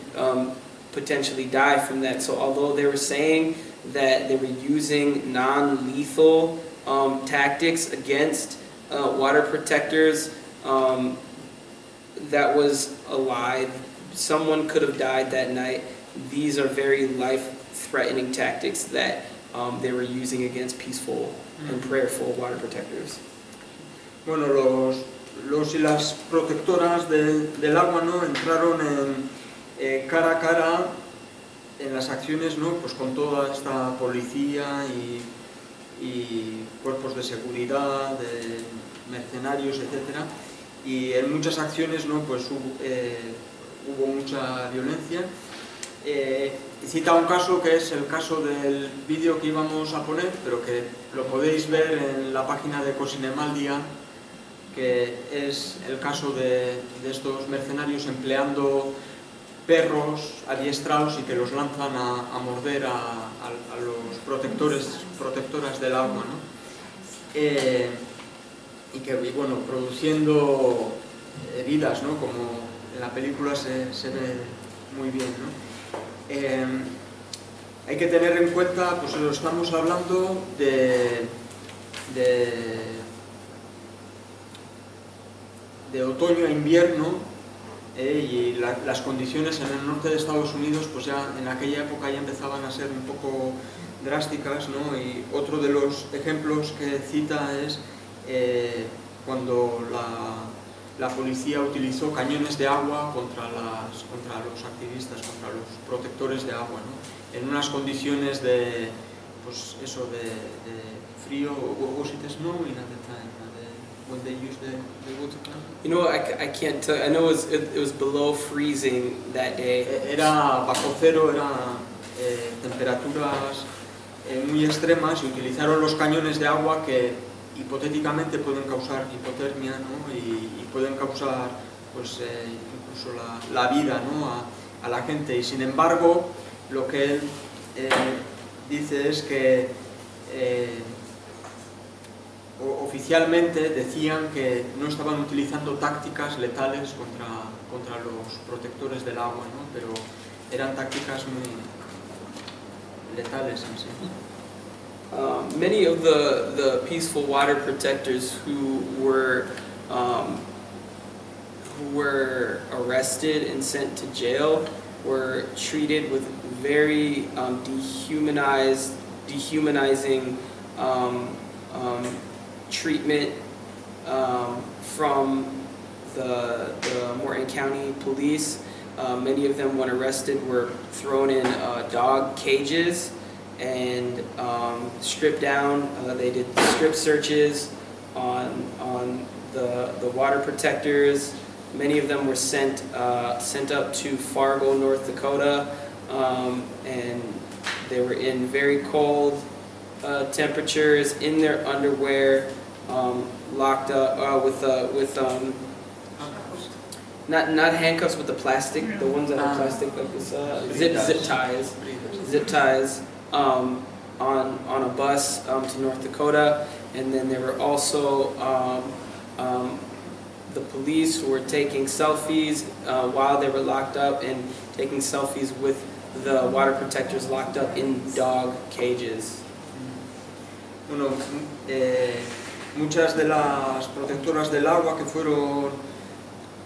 [SPEAKER 2] potentially die from that. So although they were saying that they were using non-lethal tactics against water protectors, that was a lie. Someone could have died that night. These are very life-threatening tactics that they were using against peaceful and prayerful water protectors.
[SPEAKER 1] Bueno, los y las protectoras del agua, ¿no? Entraron cara a cara en las acciones, ¿no? Pues con toda esta policía y cuerpos de seguridad, de mercenarios, etcétera, y en muchas acciones, ¿no? Pues hubo mucha violencia. Cita un caso que es el caso del vídeo que íbamos a poner, pero que lo podéis ver en la página de Cosinemaldia, que es el caso de estos mercenarios empleando perros adiestrados y que los lanzan a morder a los protectoras del agua, ¿no? bueno, produciendo heridas, ¿no? Como en la película se ve muy bien, ¿no? Hay que tener en cuenta, pues estamos hablando de otoño a invierno, y las condiciones en el norte de Estados Unidos, pues ya en aquella época ya empezaban a ser un poco drásticas, ¿no? Y otro de los ejemplos que cita es cuando la policía utilizó cañones de agua contra los activistas, contra los protectores de agua, ¿no? En unas condiciones de, pues eso, de frío. Was it snowing at the time when they used the water cannon?
[SPEAKER 2] You know, I can't tell. I know it was below freezing that day.
[SPEAKER 1] Era bajo cero, eran temperaturas muy extremas, y utilizaron los cañones de agua que hipotéticamente pueden causar hipotermia, ¿no? y pueden causar, pues, incluso la vida, ¿no? a la gente. Y sin embargo, lo que él dice es que oficialmente decían que no estaban utilizando tácticas letales contra los protectores del agua, ¿no? Pero eran tácticas muy letales en sí.
[SPEAKER 2] Many of the peaceful water protectors who were arrested and sent to jail were treated with very dehumanizing treatment from the Morton County police. Many of them, when arrested, were thrown in dog cages and stripped down. They did strip searches on the water protectors. Many of them were sent up to Fargo, North Dakota, and they were in very cold temperatures, in their underwear, locked up with not handcuffs, but the plastic, the ones that are plastic, like this, zip ties, on a bus to North Dakota. And then there were also the police who were taking selfies while they were locked up, and taking selfies with the water protectors locked up in dog cages.
[SPEAKER 1] Bueno, muchas de las protectoras del agua que fueron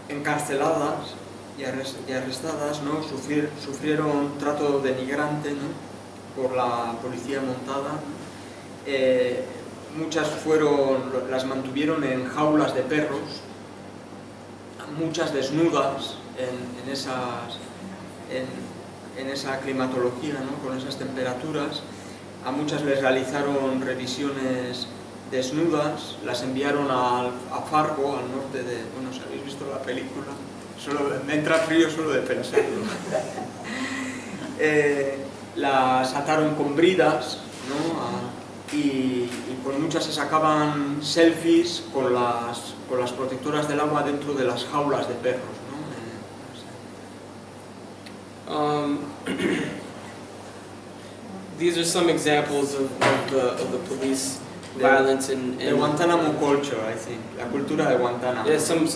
[SPEAKER 1] encarceladas y arrestadas, ¿no? sufrieron trato denigrante, ¿no? por la policía montada. Muchas las mantuvieron en jaulas de perros, muchas desnudas en esa climatología, ¿no? Con esas temperaturas. A muchas les realizaron revisiones desnudas, las enviaron a Fargo, al norte de... Bueno, si habéis visto la película, me entra frío solo de pensarlo. Las ataron con bridas, ¿no? Y con muchas se sacaban selfies con las protectoras del agua dentro de las jaulas de perros, ¿no?
[SPEAKER 2] These are some examples of the police violence and
[SPEAKER 1] the Guantánamo culture, I think. La cultura de Guantánamo.
[SPEAKER 2] Yeah, some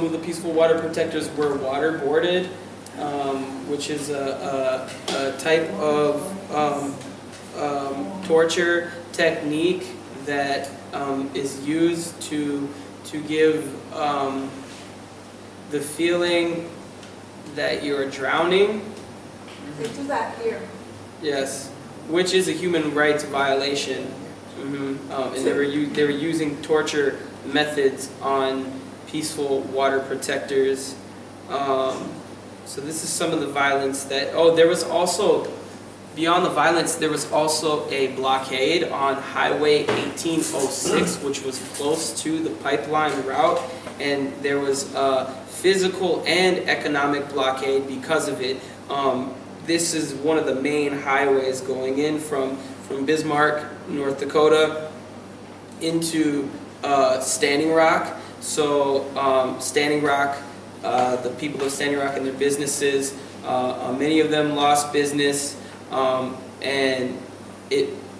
[SPEAKER 2] of the peaceful water protectors were waterboarded, which is a type of torture technique that is used to give the feeling that you're drowning.
[SPEAKER 3] They do that here.
[SPEAKER 2] Yes, which is a human rights violation. And they were using torture methods on peaceful water protectors. So this is some of the violence that... Oh, there was also, beyond the violence, there was also a blockade on Highway 1806, which was close to the pipeline route, and there was a physical and economic blockade because of it. This is one of the main highways going in from Bismarck, North Dakota, into Standing Rock. So Standing Rock, the people of Standing Rock and their businesses, many of them lost business, and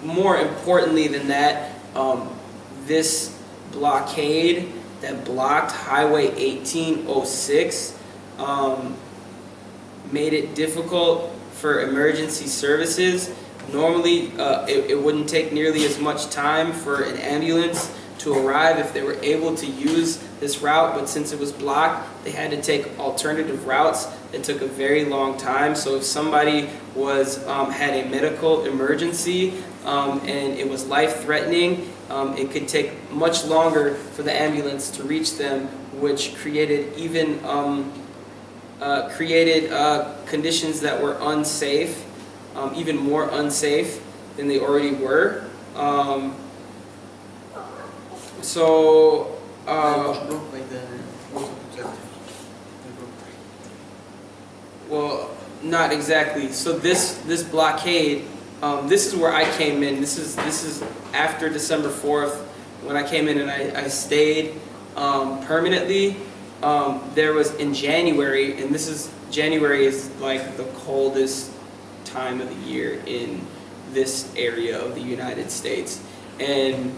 [SPEAKER 2] more importantly than that, this blockade that blocked Highway 1806 made it difficult for emergency services. Normally, it wouldn't take nearly as much time for an ambulance to arrive if they were able to use this route, but since it was blocked, they had to take alternative routes that took a very long time. So if somebody had a medical emergency and it was life-threatening, it could take much longer for the ambulance to reach them, which created conditions that were unsafe, even more unsafe than they already were. Well, not exactly. So this blockade, this is where I came in. This is after December 4th when I came in and I stayed permanently. There was in January, and January is like the coldest time of the year in this area of the United States, and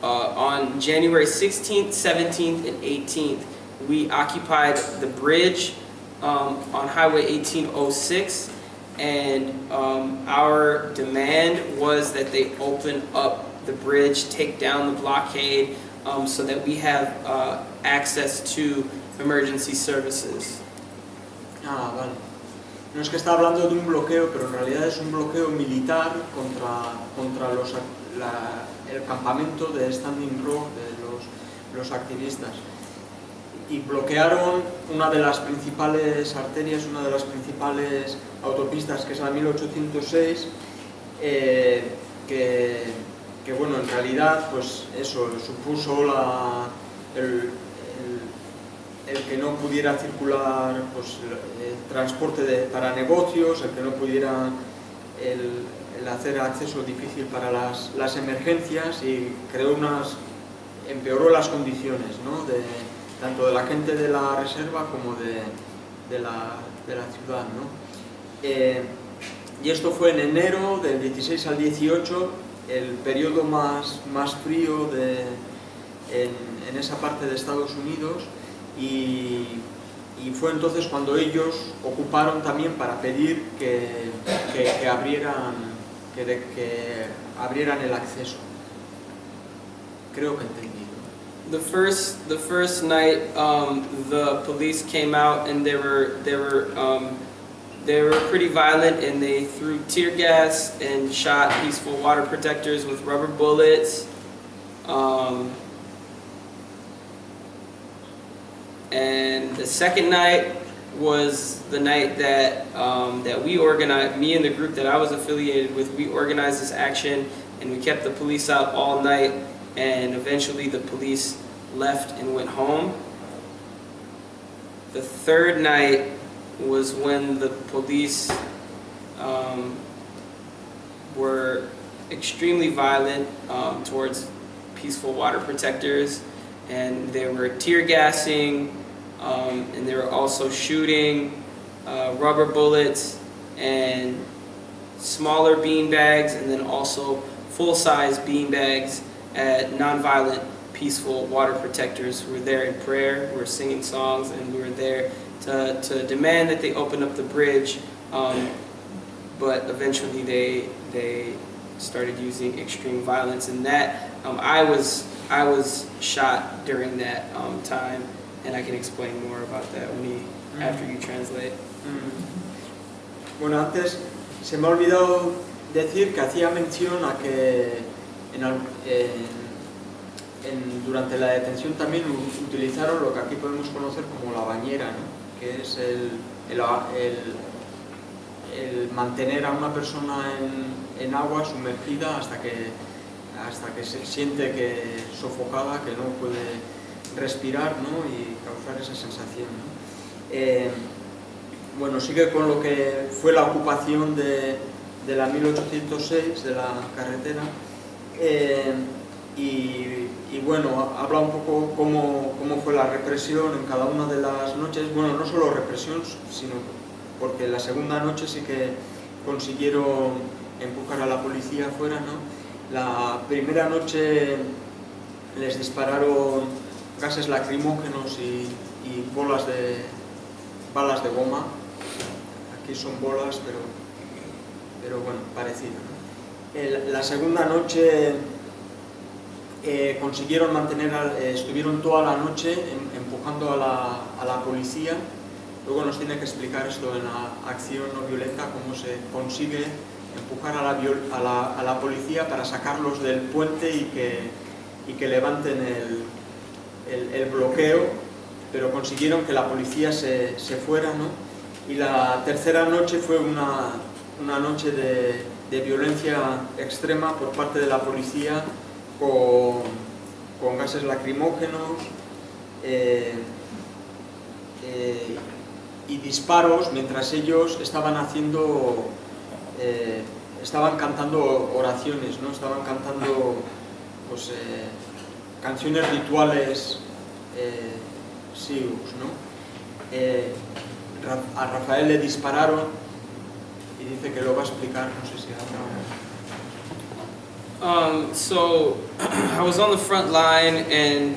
[SPEAKER 2] on January 16th, 17th, and 18th, we occupied the bridge on Highway 1806, and our demand was that they open up the bridge, take down the blockade, so that we have access to emergency services.
[SPEAKER 1] Ah, vale. No es que está hablando de un bloqueo, pero en realidad es un bloqueo militar contra el campamento de Standing Rock de los activistas. Y bloquearon una de las principales arterias, una de las principales autopistas, que es la 1806, que bueno, en realidad pues eso supuso el que no pudiera circular pues, el transporte para negocios, el que no pudiera el hacer acceso difícil para las emergencias, y empeoró las condiciones, ¿no? Tanto de la gente de la reserva como de la ciudad, ¿no? Y esto fue en enero del 16 al 18, el periodo más frío en esa parte de Estados Unidos, y fue entonces cuando ellos ocuparon también para pedir que abrieran el acceso. Creo que entendí.
[SPEAKER 2] The first night, the police came out and they were pretty violent, and they threw tear gas and shot peaceful water protectors with rubber bullets. And the second night was the night that we organized, me and the group that I was affiliated with, we organized this action, and we kept the police out all night, and eventually the police left and went home. The third night was when the police were extremely violent towards peaceful water protectors, and they were tear gassing, and they were also shooting rubber bullets and smaller bean bags, and then also full-size bean bags at nonviolent, peaceful water protectors who were there in prayer, who were singing songs, and we were there to demand that they open up the bridge. But eventually they started using extreme violence, and that I was shot during that time, and I can explain more about that after you translate.
[SPEAKER 1] Bueno, antes se me ha olvidado decir que hacía mención a que durante la detención también utilizaron lo que aquí podemos conocer como la bañera, ¿no? Que es el mantener a una persona en agua sumergida hasta que se siente sofocada, que no puede respirar, ¿no? Y causar esa sensación, ¿no? Bueno, sigue con lo que fue la ocupación de la 1806, de la carretera, y bueno, habla un poco cómo fue la represión en cada una de las noches. Bueno, no solo represión, sino porque la segunda noche sí que consiguieron empujar a la policía afuera, ¿no? La primera noche les dispararon gases lacrimógenos y balas de goma. Aquí son bolas, pero bueno, parecido, ¿no? La segunda noche consiguieron mantener, estuvieron toda la noche empujando a la policía. Luego nos tiene que explicar esto en la acción no violenta, cómo se consigue empujar a la policía para sacarlos del puente y que levanten el bloqueo, pero consiguieron que la policía se fuera, ¿no? Y la tercera noche fue una noche de violencia extrema por parte de la policía, con gases lacrimógenos y disparos, mientras ellos estaban cantando oraciones, ¿no? Estaban cantando pues, canciones rituales sioux, ¿no? A Rafael le dispararon y dice que lo va a explicar, no sé si
[SPEAKER 2] So I was on the front line and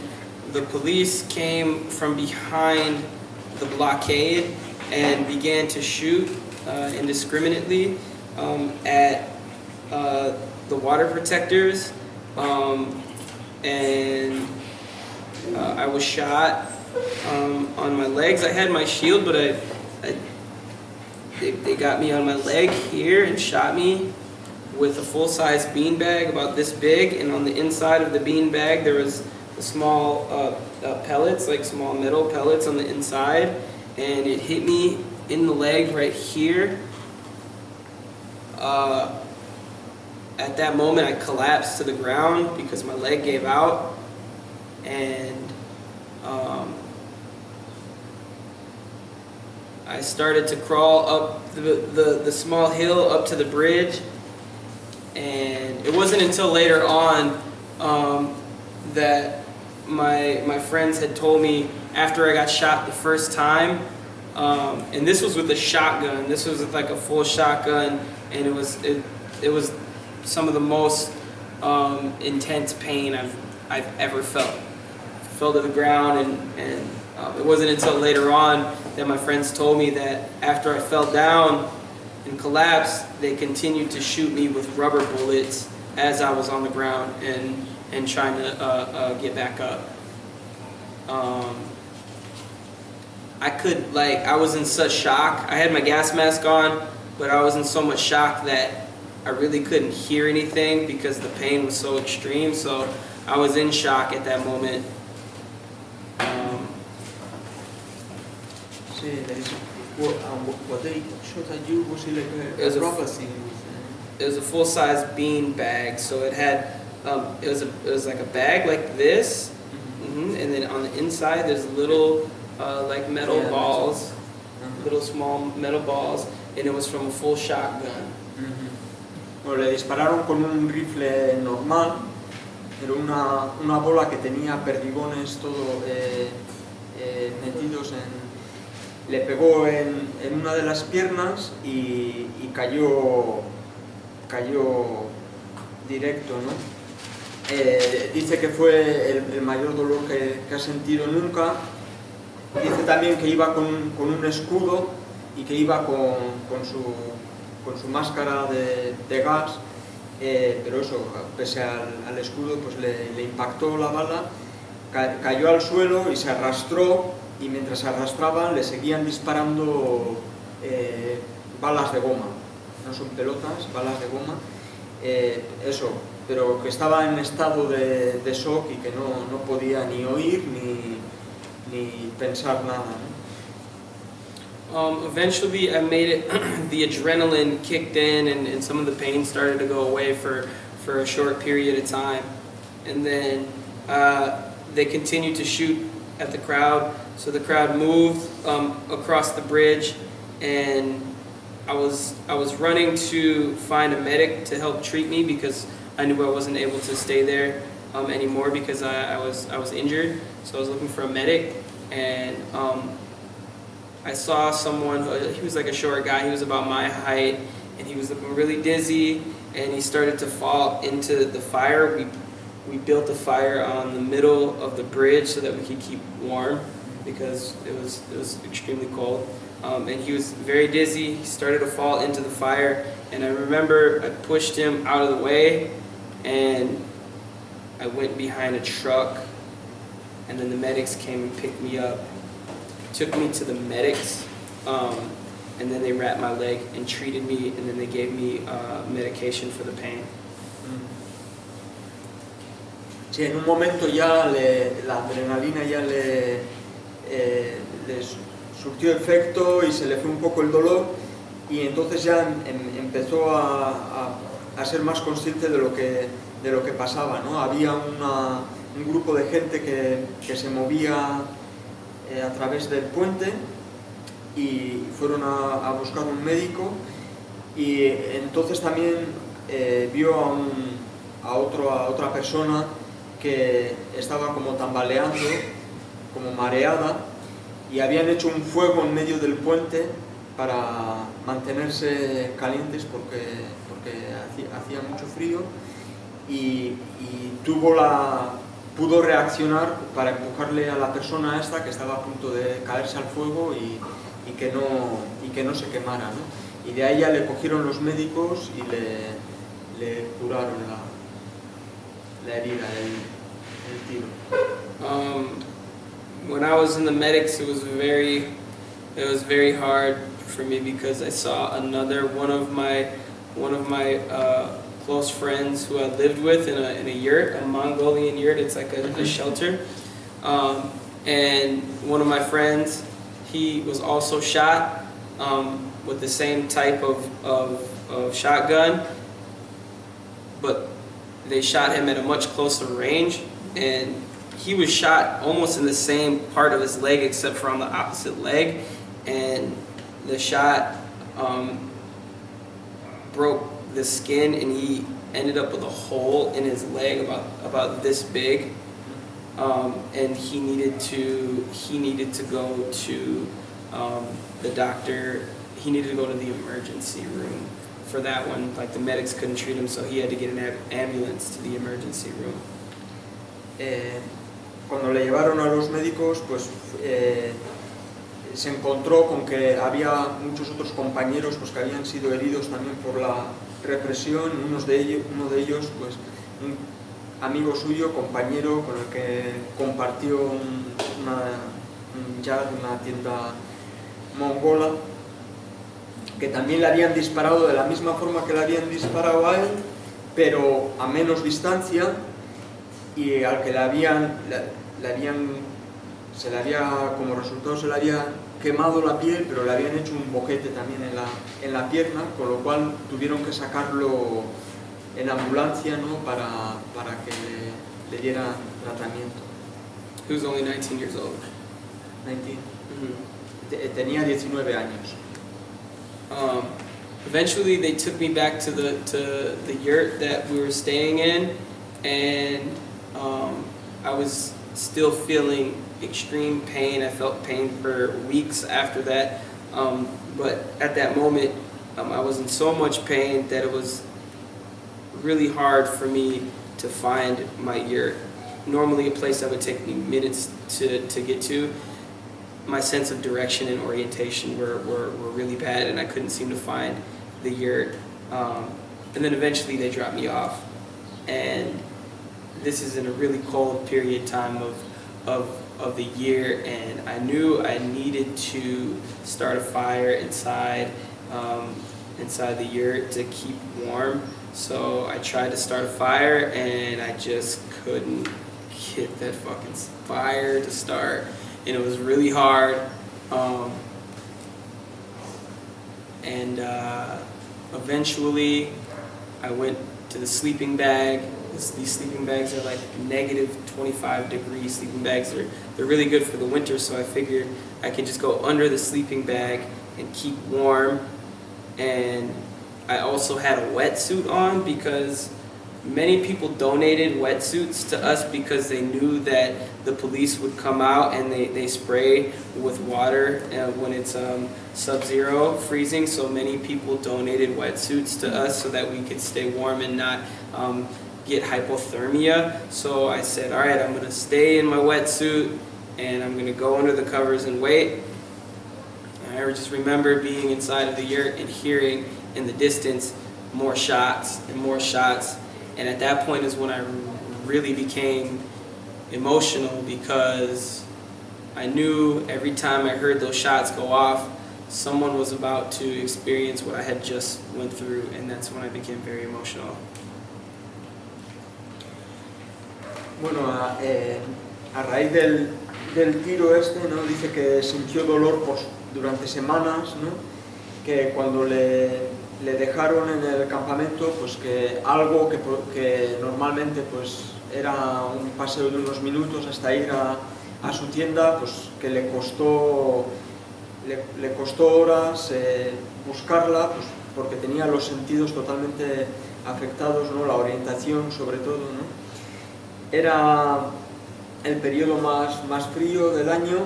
[SPEAKER 2] the police came from behind the blockade and began to shoot indiscriminately at the water protectors, and I was shot on my legs. I had my shield, but they got me on my leg here and shot me with a full-size beanbag about this big, and on the inside of the beanbag there was small pellets, like small metal pellets on the inside, and it hit me in the leg right here. At that moment I collapsed to the ground because my leg gave out, and I started to crawl up the small hill up to the bridge, and it wasn't until later on that my friends had told me, after I got shot the first time, and this was with a shotgun. This was like a full shotgun, and it was some of the most intense pain I've ever felt. I fell to the ground, and it wasn't until later on that my friends told me that after I fell down and collapsed, they continued to shoot me with rubber bullets as I was on the ground and trying to get back up. I was in such shock. I had my gas mask on, but I was in so much shock that I really couldn't hear anything because the pain was so extreme. So I was in shock at that moment.
[SPEAKER 1] What they shot at you was like a rubber thing.
[SPEAKER 2] It was a full-size bean bag, so it had it was like a bag like this, and then on the inside there's little like metal balls, little small metal balls, and it was from a full shotgun.
[SPEAKER 1] Bueno, le dispararon con un rifle normal, pero una bola que tenía perdigones todo metidos le pegó en una de las piernas y cayó directo, ¿no? Dice que fue el mayor dolor que ha sentido nunca. Dice también que iba con un escudo y que iba con su máscara de gas, pero eso, pese al escudo, pues le impactó la bala, cayó al suelo y se arrastró, y mientras se arrastraba le seguían disparando balas de goma. No son pelotas, balas de goma, eso, pero que estaba en estado de shock y que no podía ni oír ni pensar nada, ¿no?
[SPEAKER 2] Eventually I made it, the adrenaline kicked in, and some of the pain started to go away for a short period of time, and then they continued to shoot at the crowd, so the crowd moved across the bridge, and I was running to find a medic to help treat me because I knew I wasn't able to stay there anymore because I was injured. So I was looking for a medic, and I saw someone. He was like a short guy. He was about my height, and he was looking really dizzy. And he started to fall into the fire. we built a fire on the middle of the bridge so that we could keep warm because it was extremely cold. And he was very dizzy. He started to fall into the fire, and I remember I pushed him out of the way, and I went behind a truck, and then the medics came and picked me up, took me to the medics, and then they wrapped my leg and treated me, and then they gave me medication for the pain.
[SPEAKER 1] Sí, en un momento ya la adrenalina ya le surtió efecto y se le fue un poco el dolor, y entonces ya empezó a ser más consciente de lo que pasaba, ¿no? Había un grupo de gente que se movía a través del puente y fueron a buscar un médico, y entonces también vio a otra persona que estaba como tambaleando, como mareada, y habían hecho un fuego en medio del puente para mantenerse calientes porque hacía mucho frío, y pudo reaccionar para empujarle a la persona esta que estaba a punto de caerse al fuego y que no se quemara, ¿no? Y de ahí ya le cogieron los médicos y le curaron la herida, el tiro.
[SPEAKER 2] When I was in the medics, it was very hard for me because I saw one of my close friends who I lived with in a yurt, a Mongolian yurt. It's like a shelter, and one of my friends, he was also shot with the same type of shotgun, but they shot him at a much closer range, and he was shot almost in the same part of his leg except for on the opposite leg, and the shot broke the skin, and he ended up with a hole in his leg about this big, and he needed to go to the doctor. He needed to go to the emergency room for that one. Like, the medics couldn't treat him, so he had to get an ambulance to the emergency room.
[SPEAKER 1] Cuando le llevaron a los médicos, pues se encontró con que había muchos otros compañeros pues que habían sido heridos también por la represión. Uno de ellos, pues un amigo suyo, compañero con el que compartió una tienda mongola, que también le habían disparado de la misma forma que le habían disparado a él, pero a menos distancia, y al que como resultado se le había quemado la piel, pero le habían hecho un boquete también en la pierna, con lo cual tuvieron que sacarlo en ambulancia, ¿no? para que le diera tratamiento.
[SPEAKER 2] He was only 19 years old.
[SPEAKER 1] 19. Tenía 19 años.
[SPEAKER 2] Eventually they took me back to the yurt that we were staying in, and I was still feeling extreme pain. I felt pain for weeks after that, but at that moment I was in so much pain that it was really hard for me to find my yurt. Normally a place that would take me minutes to get to, my sense of direction and orientation were really bad, and I couldn't seem to find the yurt. And then eventually they dropped me off, and this is in a really cold period time of the year, and I knew I needed to start a fire inside the yurt to keep warm. So I tried to start a fire, and I just couldn't get that fucking fire to start, and it was really hard. Eventually I went to the sleeping bag. These sleeping bags are like negative 25-degree sleeping bags. They're really good for the winter, so I figured I could just go under the sleeping bag and keep warm. And I also had a wetsuit on because many people donated wetsuits to us because they knew that the police would come out and they spray with water when it's sub-zero freezing. So many people donated wetsuits to us so that we could stay warm and not get hypothermia. So I said, all right, I'm going to stay in my wetsuit and I'm going to go under the covers and wait. And I just remember being inside of the yurt and hearing in the distance more shots and more shots. And at that point is when I really became emotional, because I knew every time I heard those shots go off, someone was about to experience what I had just went through, and that's when I became very emotional.
[SPEAKER 1] Bueno, a raíz del tiro este, ¿no? Dice que sintió dolor durante semanas, ¿no? Que cuando le dejaron en el campamento, pues que algo que normalmente pues era un paseo de unos minutos hasta ir a su tienda, pues que le costó horas buscarla, pues porque tenía los sentidos totalmente afectados, ¿no? La orientación sobre todo, ¿no? Era el periodo más frío del año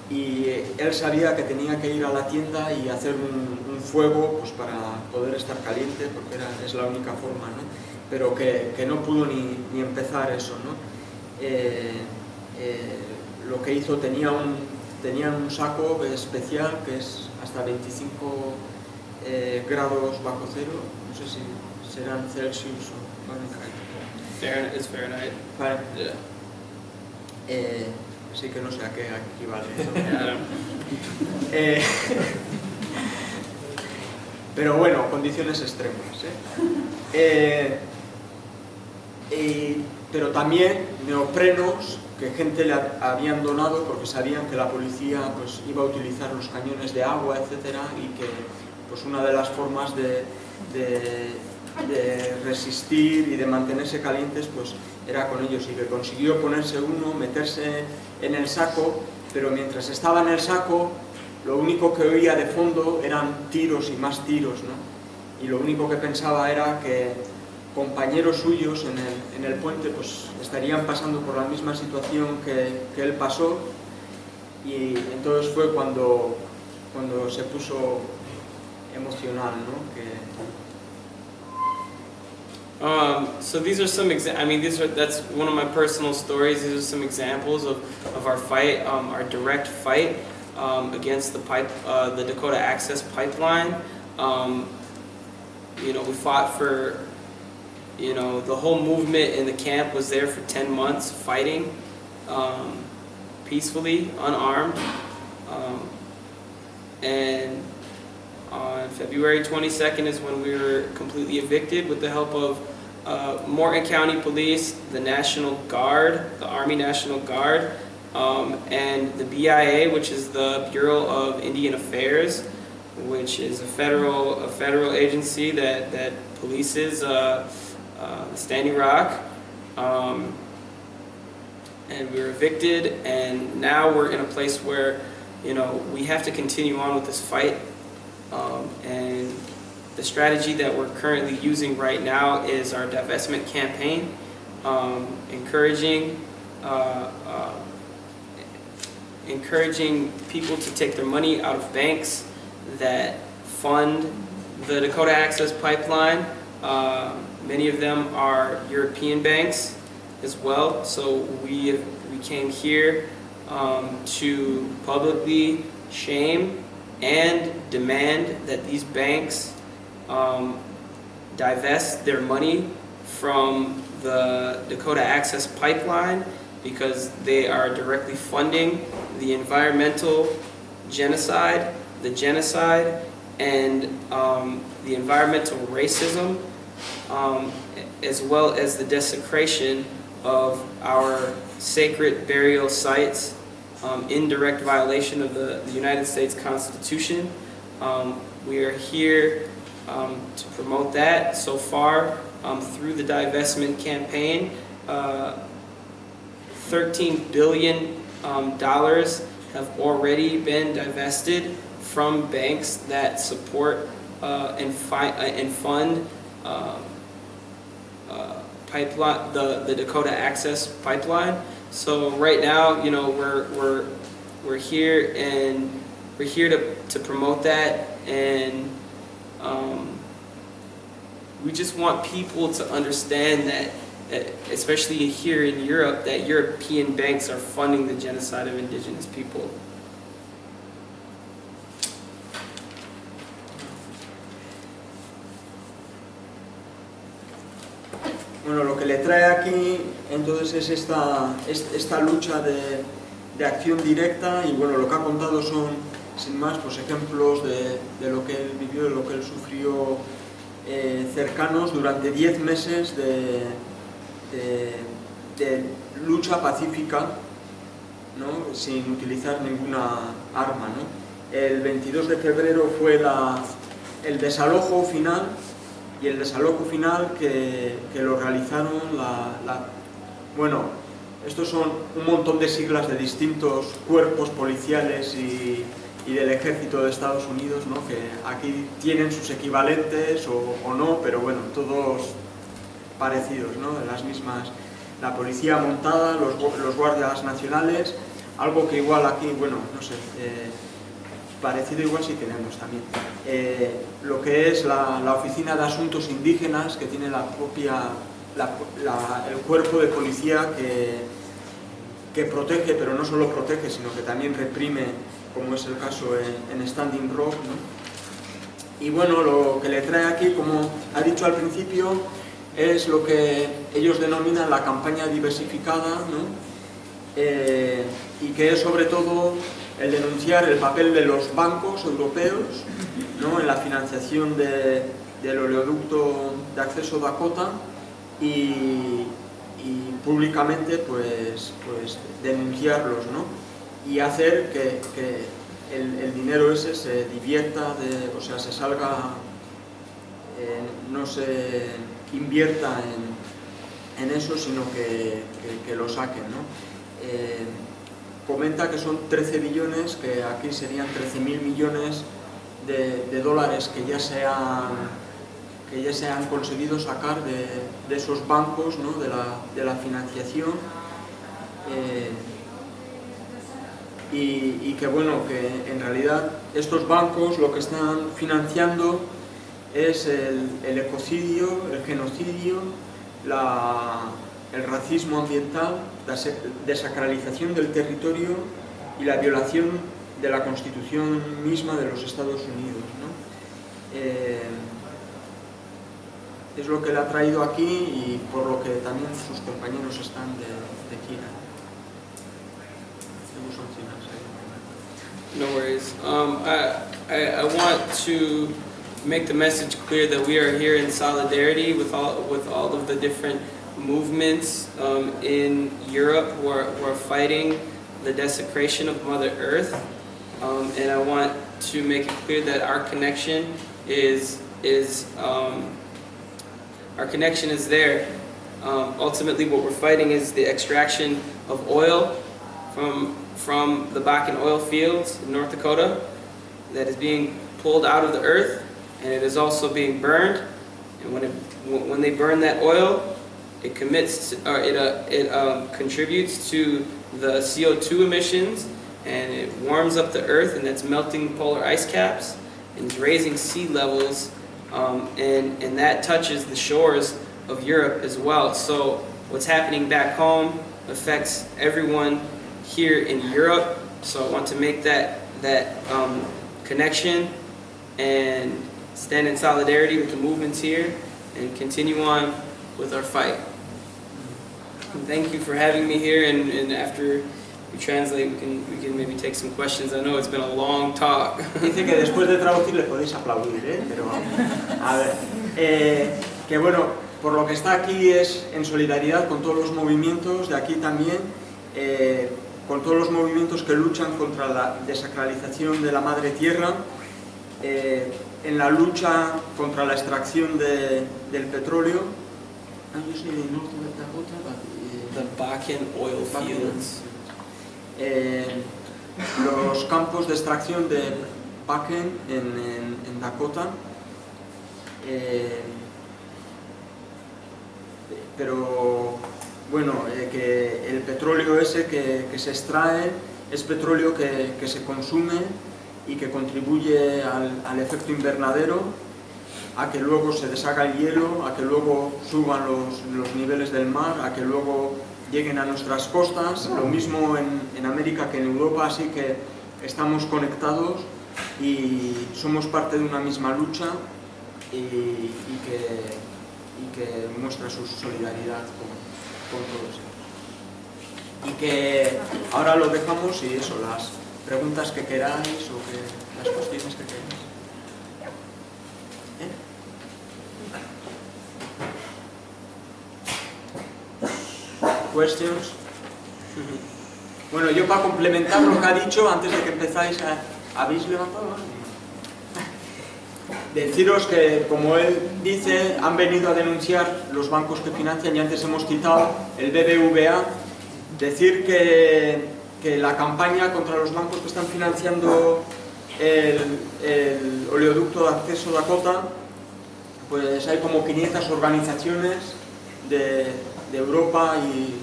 [SPEAKER 1] y él sabía que tenía que ir a la tienda y hacer un fuego, pues para poder estar caliente, porque es la única forma, ¿no? Pero que no pudo ni empezar eso, ¿no? Lo que hizo, tenían un saco especial que es hasta 25 grados bajo cero, no sé si serán Celsius o Fahrenheit.
[SPEAKER 2] Es Fahrenheit.
[SPEAKER 1] Fahrenheit.
[SPEAKER 2] Yeah.
[SPEAKER 1] Sí que no sé a qué equivale. Pero bueno, condiciones extremas, pero también neoprenos que gente le habían donado porque sabían que la policía pues iba a utilizar los cañones de agua, etcétera, y que pues una de las formas de resistir y de mantenerse calientes pues era con ellos, y que consiguió ponerse uno, meterse en el saco, pero mientras estaba en el saco lo único que oía de fondo eran tiros y más tiros, ¿no? Y lo único que pensaba era que compañeros suyos en el puente pues estarían pasando por la misma situación que él pasó, y entonces fue cuando se puso emocional, ¿no?
[SPEAKER 2] So these are some that's one of my personal stories. These are some examples of our fight, our direct fight against the Dakota Access Pipeline. You know, we fought for, you know, the whole movement in the camp was there for 10 months fighting peacefully, unarmed. And on February 22nd is when we were completely evicted with the help of Morton County Police, the National Guard, the Army National Guard, and the BIA, which is the Bureau of Indian Affairs, which is a federal agency that polices Standing Rock. And we were evicted, and now we're in a place where, you know, we have to continue on with this fight. And the strategy that we're currently using right now is our divestment campaign, encouraging people to take their money out of banks that fund the Dakota Access Pipeline. Many of them are European banks as well. So we came here to publicly shame and demand that these banks divest their money from the Dakota Access Pipeline, because they are directly funding the environmental genocide, and the environmental racism, as well as the desecration of our sacred burial sites, in direct violation of the United States Constitution. We are here to promote that. So far, through the divestment campaign, $13 billion have already been divested from banks that support and fund pipeline, the Dakota Access Pipeline. So right now, you know, we're here, and we're here to promote that, and we just want people to understand that especially here in Europe, that European banks are funding the genocide of indigenous people.
[SPEAKER 1] Bueno, lo que le trae aquí entonces es esta lucha de acción directa, y bueno, lo que ha contado son, sin más, pues ejemplos de lo que él vivió, de lo que él sufrió cercanos durante 10 meses de lucha pacífica, ¿no? Sin utilizar ninguna arma, ¿no? El 22 de febrero fue el desalojo final, y el desalojo final que lo realizaron bueno, estos son un montón de siglas de distintos cuerpos policiales y del ejército de Estados Unidos, ¿no? Que aquí tienen sus equivalentes o no, pero bueno, todos parecidos, ¿no? Las mismas, la policía montada, los guardias nacionales, algo que igual aquí, bueno, no sé, parecido igual sí tenemos también. Lo que es la Oficina de Asuntos Indígenas, que tiene el cuerpo de policía que protege, pero no solo protege, sino que también reprime, como es el caso en Standing Rock, ¿no? Y bueno, lo que le trae aquí, como ha dicho al principio, es lo que ellos denominan la campaña diversificada, ¿no? Y que es sobre todo el denunciar el papel de los bancos europeos, ¿no? En la financiación del oleoducto de acceso Dakota, y públicamente pues denunciarlos, ¿no? Y hacer que el dinero ese se divierta, o sea, se salga, no se invierta en eso, sino que lo saquen, ¿no? Comenta que son 13 billones, que aquí serían 13.000 millones de dólares que ya se han conseguido sacar de esos bancos, ¿no? de la financiación, y que bueno, que en realidad estos bancos lo que están financiando es el ecocidio, el genocidio, el racismo ambiental, la desacralización del territorio y la violación de la Constitución misma de los Estados Unidos, ¿no? Es lo que le ha traído aquí, y por lo que también sus compañeros están de gira.
[SPEAKER 2] No worries. I want to make the message clear that we are here in solidarity with all of the different movements in Europe who are fighting the desecration of Mother Earth, and I want to make it clear that our connection is there. Ultimately, what we're fighting is the extraction of oil from the Bakken oil fields in North Dakota that is being pulled out of the earth, and it is also being burned. And when they burn that oil, it contributes to the CO2 emissions, and it warms up the earth, and that's melting polar ice caps and is raising sea levels, and that touches the shores of Europe as well. So what's happening back home affects everyone here in Europe. So I want to make that connection and stand in solidarity with the movements here and continue on with our fight. And thank you for having me here, and after we translate, we can maybe take some questions. I know it's been a long talk.
[SPEAKER 1] Dice que después de traducir le podéis aplaudir, pero a ver, que bueno, por lo que está aquí es en solidaridad con todos los movimientos de aquí también, con todos los movimientos que luchan contra la desacralización de la madre tierra, en la lucha contra la extracción del petróleo. Yo soy de North Dakota,
[SPEAKER 2] the Bakken oil fields.
[SPEAKER 1] Los campos de extracción de Bakken en Dakota, pero bueno, que el petróleo ese que se extrae es petróleo que se consume y que contribuye al efecto invernadero, a que luego se deshaga el hielo, a que luego suban los niveles del mar, a que luego lleguen a nuestras costas, lo mismo en América que en Europa, así que estamos conectados y somos parte de una misma lucha y que muestra su solidaridad con todos ellos. Y que ahora lo dejamos y eso, las preguntas que queráis o las cuestiones que queráis. Questions. Bueno, yo para complementar lo que ha dicho antes de que empezáis, ¿habéis levantado algo? Deciros que, como él dice, han venido a denunciar los bancos que financian, y antes hemos citado el BBVA. Decir que la campaña contra los bancos que están financiando el oleoducto de acceso Dakota, pues hay como 500 organizaciones de Europa y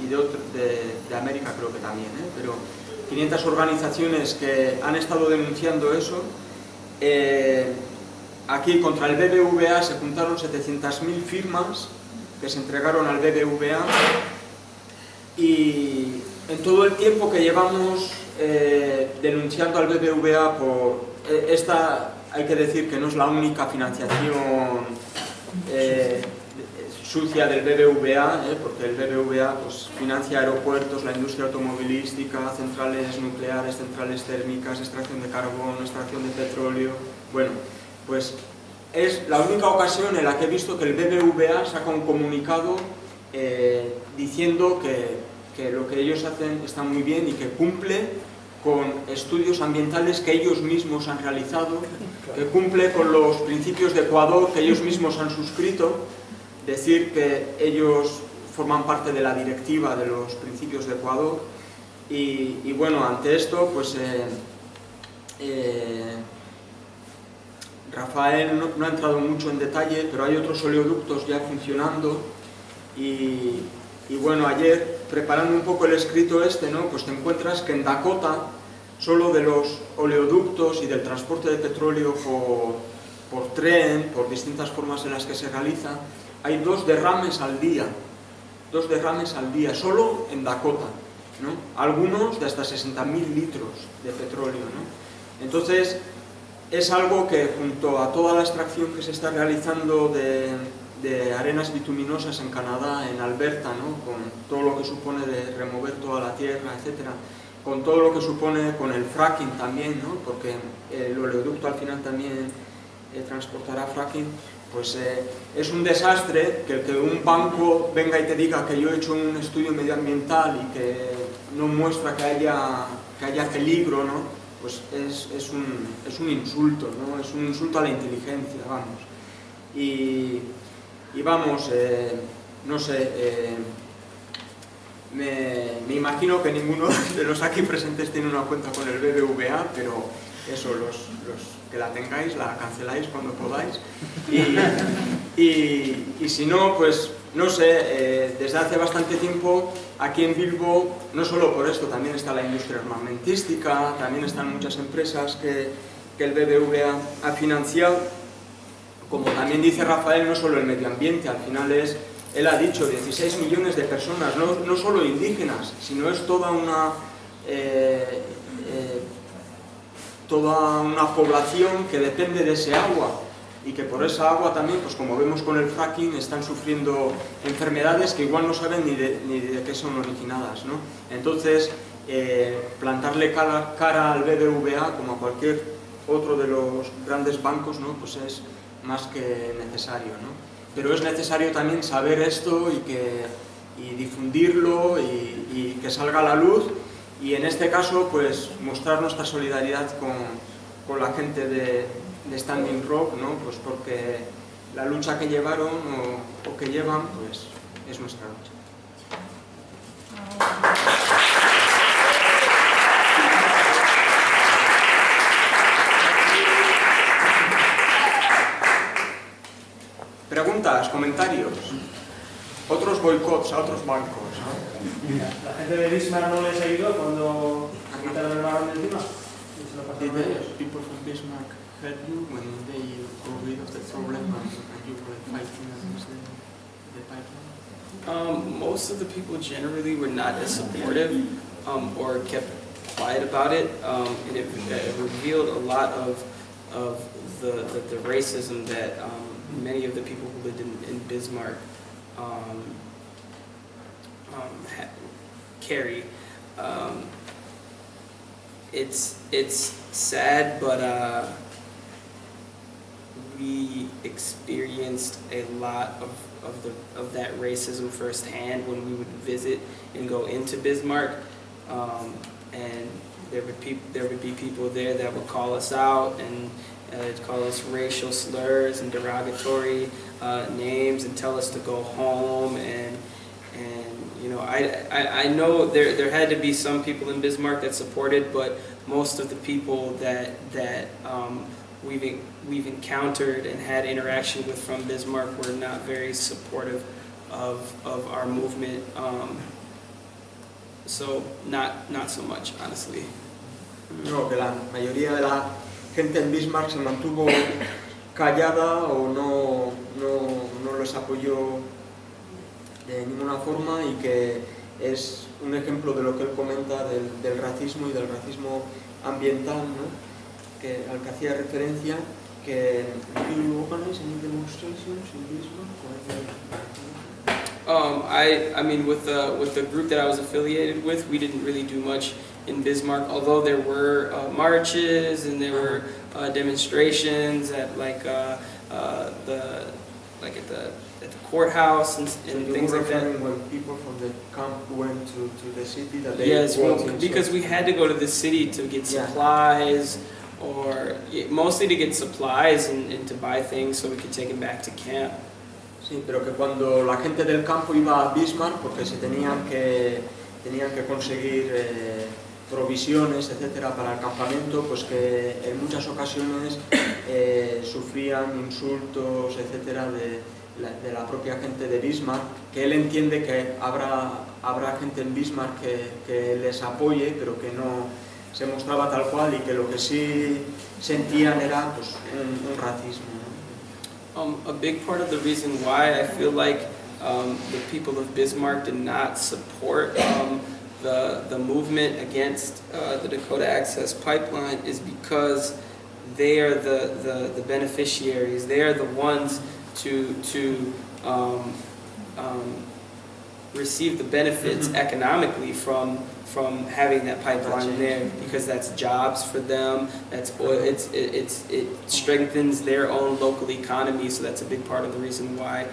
[SPEAKER 1] de América, creo que también, pero 500 organizaciones que han estado denunciando eso. Aquí contra el BBVA se juntaron 700.000 firmas que se entregaron al BBVA, y en todo el tiempo que llevamos denunciando al BBVA por esta, hay que decir que no es la única financiación sucia del BBVA, porque el BBVA pues, financia aeropuertos, la industria automovilística, centrales nucleares, centrales térmicas, extracción de carbón, extracción de petróleo. Bueno, pues es la única ocasión en la que he visto que el BBVA saca un comunicado diciendo que lo que ellos hacen está muy bien y que cumple con estudios ambientales que ellos mismos han realizado, que cumple con los principios de Ecuador que ellos mismos han suscrito. Decir que ellos forman parte de la directiva de los principios de Ecuador y bueno, ante esto pues Rafael no ha entrado mucho en detalle, pero hay otros oleoductos ya funcionando y bueno, ayer preparando un poco el escrito pues te encuentras que en Dakota, solo de los oleoductos y del transporte de petróleo por tren, por distintas formas en las que se realiza, hay 2 derrames al día, solo en Dakota, ¿no? Algunos de hasta 60.000 litros de petróleo, ¿no? Entonces, es algo que junto a toda la extracción que se está realizando de arenas bituminosas en Canadá, en Alberta, ¿no? Con todo lo que supone de remover toda la tierra, etcétera, con todo lo que supone con el fracking también, ¿no? Porque el oleoducto al final también transportará fracking. Pues es un desastre que un banco venga y te diga que yo he hecho un estudio medioambiental y que no muestra que haya peligro, ¿no? Pues es un insulto, ¿no? Es un insulto a la inteligencia, vamos. Y vamos, no sé, me imagino que ninguno de los aquí presentes tiene una cuenta con el BBVA, pero eso, los que la tengáis, la canceláis cuando podáis. Y si no, pues no sé, desde hace bastante tiempo aquí en Bilbo, no solo por esto, también está la industria armamentística, también están muchas empresas que el BBVA ha financiado. Como también dice Rafael, no solo el medio ambiente, al final él ha dicho 16 millones de personas, no solo indígenas, sino es toda una población que depende de ese agua y que por esa agua también, pues como vemos con el fracking, están sufriendo enfermedades que igual no saben ni de qué son originadas, ¿no? Entonces, plantarle cara al BBVA como a cualquier otro de los grandes bancos, ¿no? Pues es más que necesario, ¿no? Pero es necesario también saber esto y difundirlo y que salga a la luz. Y en este caso, pues mostrar nuestra solidaridad con la gente de Standing Rock, ¿no? Pues porque la lucha que llevaron o que llevan, pues es nuestra lucha. Preguntas, comentarios, otros boicots a otros bancos, ¿no?
[SPEAKER 4] La gente de Bismarck no les ayudó cuando quitaron el balón de encima y se lo pasaron a ellos.
[SPEAKER 1] People from Bismarck. help you when they got rid of the problem and you were fighting against the pipeline?
[SPEAKER 2] Most of the people generally were not as supportive or kept quiet about it, and it revealed a lot of the racism that many of the people who lived in Bismarck carry. It's sad, but we experienced a lot of that racism firsthand when we would visit and go into Bismarck, and there would be people there that would call us out and call us racial slurs and derogatory names and tell us to go home, and you know, I know there had to be some people in Bismarck that supported, but most of the people that we've encountered and had interaction with from Bismarck were not very supportive of our movement. So not so much, honestly.
[SPEAKER 1] No, que la mayoría de la gente en Bismarck se mantuvo callada o no les apoyó de ninguna forma, y que es un ejemplo de lo que él comenta del racismo y del racismo ambiental, ¿no? Al que hacía referencia, que you organize any demonstrations in Bismarck?
[SPEAKER 2] I mean, with the group that I was affiliated with, we didn't really do much in Bismarck, although there were marches and there were demonstrations at at the courthouse and things like that.
[SPEAKER 1] When people from the camp went to the city, that they
[SPEAKER 2] yes, because we had to go to the city to get supplies, or mostly to get supplies and to buy things so we could take them back to camp.
[SPEAKER 1] Sí, pero que cuando la gente del campo iba a Bismarck, porque se tenían que conseguir provisiones, etcétera, para el campamento, pues que en muchas ocasiones sufrían insultos, etcétera, de la propia gente de Bismarck, que él entiende que habrá gente en Bismarck que les apoye, pero que no se mostraba tal cual, y que lo que sí sentían era pues un racismo, ¿no?
[SPEAKER 2] A big part of the reason why I feel like the people of Bismarck did not support the movement against the Dakota Access Pipeline is because they are the beneficiaries. They are the ones to receive the benefits economically from having that pipeline there, because that's jobs for them. That's it strengthens their own local economy. So that's a big part of the reason why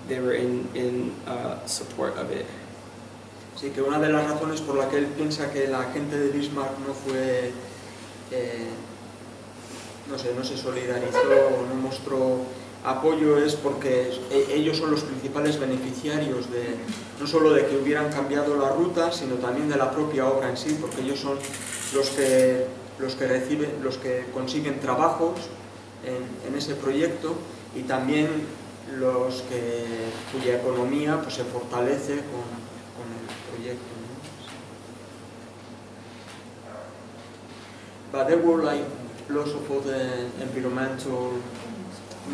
[SPEAKER 2] they were in support of it.
[SPEAKER 1] Sí, que una de las razones por la que él piensa que la gente de Bismarck no fue, no se solidarizó, no mostró apoyo, es porque ellos son los principales beneficiarios no solo de que hubieran cambiado la ruta, sino también de la propia obra en sí, porque ellos son los que consiguen trabajos en ese proyecto, y también cuya economía pues se fortalece con el proyecto, ¿no? But there were like lots of other environmental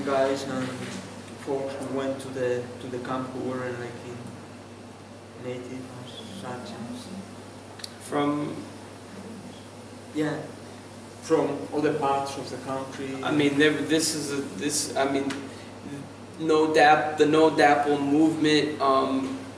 [SPEAKER 1] guys and folks who went to the camp who were like in native such
[SPEAKER 2] from
[SPEAKER 1] other parts of the country.
[SPEAKER 2] I mean, the No DAPL movement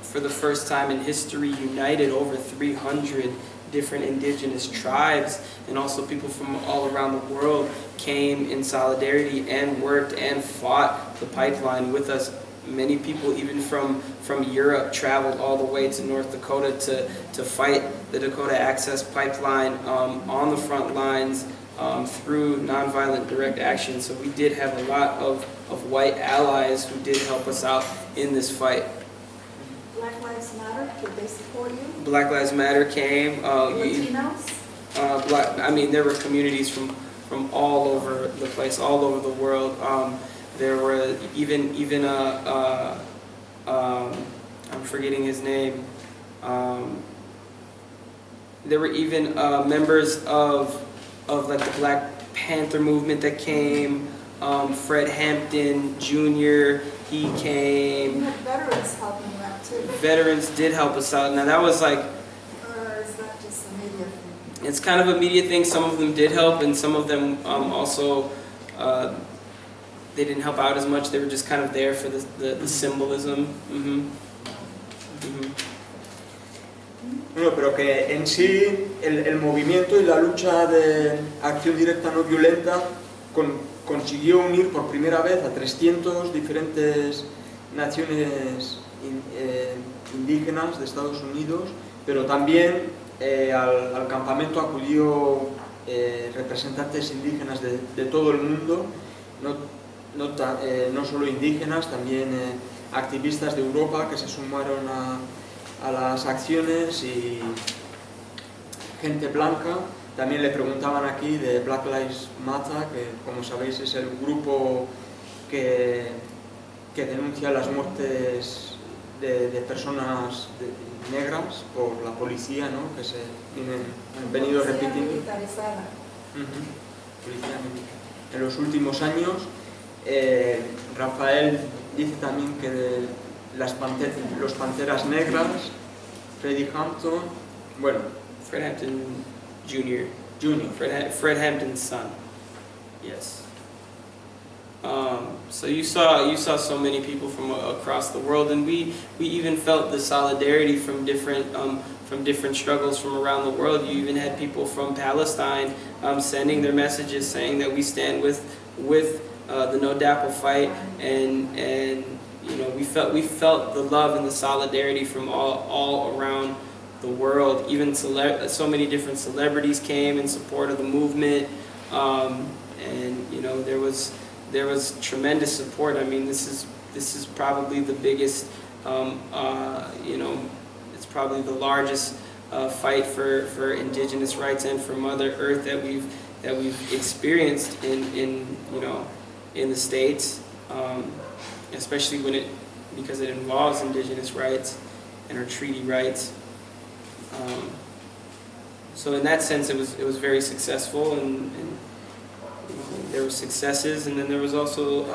[SPEAKER 2] for the first time in history united over 300 different indigenous tribes, and also people from all around the world came in solidarity and worked and fought the pipeline with us. Many people, even from Europe, traveled all the way to North Dakota to fight the Dakota Access Pipeline on the front lines through nonviolent direct action. So we did have a lot of white allies who did help us out in this fight.
[SPEAKER 3] Black Lives Matter, did they support you?
[SPEAKER 2] Black Lives Matter came.
[SPEAKER 3] Latinos?
[SPEAKER 2] There were communities from all over the place, all over the world. There were even I'm forgetting his name. There were even members of like the Panther movement that came. Fred Hampton Jr., he
[SPEAKER 3] You
[SPEAKER 2] came.
[SPEAKER 3] had veterans helping you out too.
[SPEAKER 2] Veterans did help us out. Now that was like,
[SPEAKER 3] Or is that just a media thing?
[SPEAKER 2] it's kind of a media thing. Some of them did help, and some of them also, they didn't help out as much. They were just kind of there for the symbolism.
[SPEAKER 1] Bueno, pero que en sí el movimiento y la lucha de acción directa no violenta consiguió unir por primera vez a 300 diferentes naciones indígenas de Estados Unidos, pero también al campamento acudió representantes indígenas de todo el mundo, no solo indígenas, también activistas de Europa que se sumaron a las acciones y gente blanca. También le preguntaban aquí de Black Lives Matter, que como sabéis es el grupo que denuncia las muertes de personas negras por la policía, ¿no? Que han venido repitiendo.
[SPEAKER 3] Militarizada.
[SPEAKER 1] Policía militar. En los últimos años, Rafael dice también que los Panteras Negras, Freddie Hampton, bueno,
[SPEAKER 2] Fred Hampton Jr. Fred Hampton's son. Yes. So you saw so many people from across the world, and we even felt the solidarity from different struggles from around the world. You even had people from Palestine sending their messages saying that we stand with the No DAPL fight, and you know, we felt the love and the solidarity from all around the world. Even so many different celebrities came in support of the movement, and you know, there was tremendous support. I mean, this is probably the biggest, you know, it's probably the largest fight for indigenous rights and for Mother Earth that we've experienced in you know, in the States, especially because it involves indigenous rights and our treaty rights. So in that sense, it was very successful, and you know, there were successes, and then there was also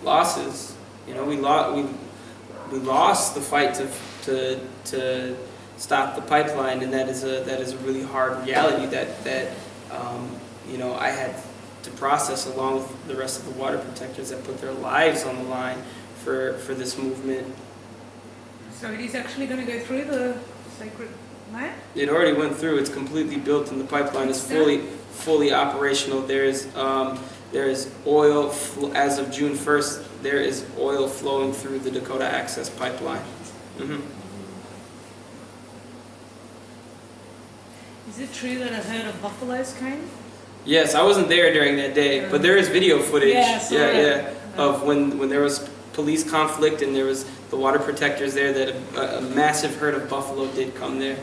[SPEAKER 2] losses. You know, we lost the fight to stop the pipeline, and that is a really hard reality that you know, I had to process along with the rest of the water protectors that put their lives on the line for this movement.
[SPEAKER 4] So it is actually going to go through the sacred land?
[SPEAKER 2] It already went through. It's completely built, and the pipeline is fully operational. There is oil as of June 1st. There is oil flowing through the Dakota Access Pipeline.
[SPEAKER 4] Is it true that a herd of buffaloes came?
[SPEAKER 2] Yes, I wasn't there during that day, but there is video footage.
[SPEAKER 4] Yeah,
[SPEAKER 2] of when there was police conflict and there was the water protectors there, that a massive herd of buffalo did come there.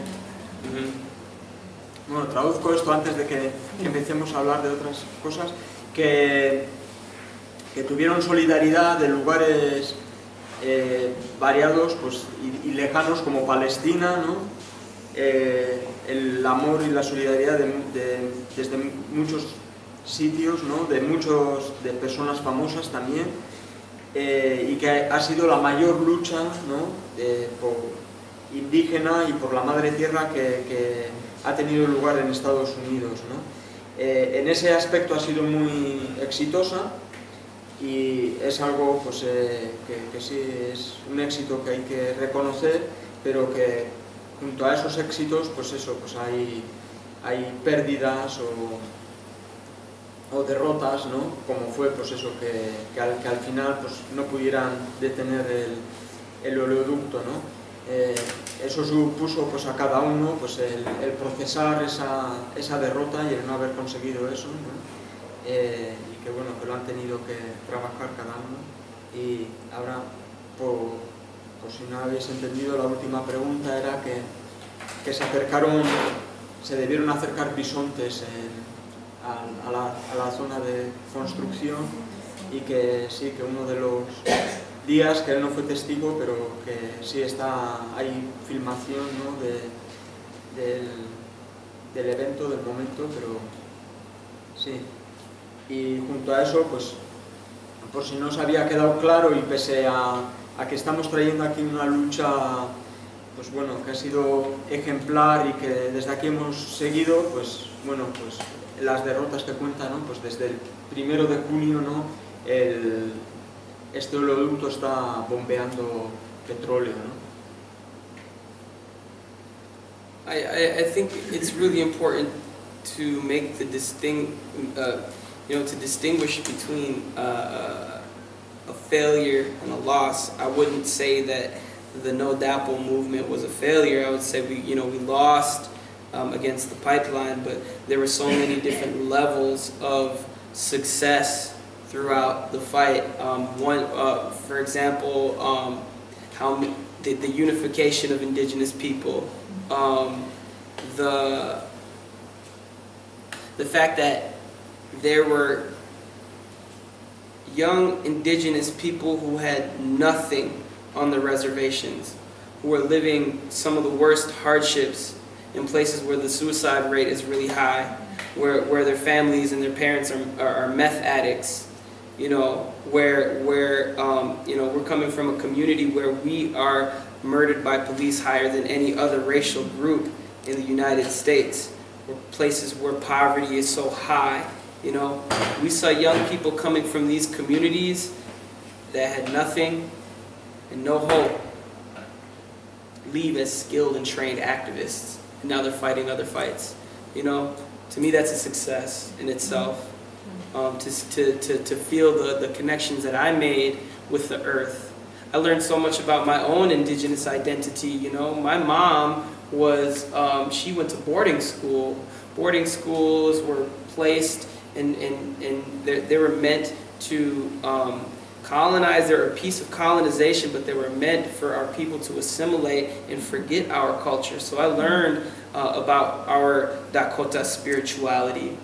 [SPEAKER 1] Bueno, traduzco esto antes de que empecemos a hablar de otras cosas, que tuvieron solidaridad de lugares variados, pues, y lejanos, como Palestina, ¿no? El amor y la solidaridad desde muchos sitios, ¿no? de personas famosas también, y que ha sido la mayor lucha, ¿no? Indígena y por la madre tierra que ha tenido lugar en Estados Unidos, ¿no? En ese aspecto ha sido muy exitosa, y es algo, pues, que sí es un éxito que hay que reconocer, pero que junto a esos éxitos, pues eso, pues hay pérdidas o derrotas, ¿no? Como fue, pues eso, que al final, pues, no pudieran detener el oleoducto, ¿no? Eso supuso, pues, a cada uno, pues, el procesar esa derrota y el no haber conseguido eso, ¿no? Y que bueno, que lo han tenido que trabajar cada uno. Y ahora, por si no habéis entendido, la última pregunta era que se debieron acercar bisontes a la zona de construcción, y que sí, que uno de los días, que él no fue testigo, pero que sí hay filmación, ¿no? del evento, del momento, pero sí. Y junto a eso, pues, por si no os había quedado claro, y pese a que estamos trayendo aquí una lucha, pues bueno, que ha sido ejemplar y que desde aquí hemos seguido, pues bueno, pues las derrotas que cuentan, ¿no? Pues desde el 1 de junio, ¿no? Este oleoducto está bombeando petróleo, ¿no?
[SPEAKER 2] I think it's really important to make the to distinguish between a failure and a loss. I wouldn't say that the No DAPL movement was a failure. I would say we lost against the pipeline, but there were so many different levels of success throughout the fight. For example, how the unification of indigenous people, the fact that there were young indigenous people who had nothing on the reservations, who were living some of the worst hardships in places where the suicide rate is really high, where their families and their parents are meth addicts, where we're coming from a community where we are murdered by police higher than any other racial group in the United States, where places where poverty is so high. We saw young people coming from these communities that had nothing and no hope leave as skilled and trained activists, and now they're fighting other fights. To me, that's a success in itself. To feel the connections that I made with the earth. I learned so much about my own indigenous identity. My mom was, she went to boarding school. Boarding schools were placed and they were meant to colonize. They're a piece of colonization, but they were meant for our people to assimilate and forget our culture. So I learned about our Dakota spirituality.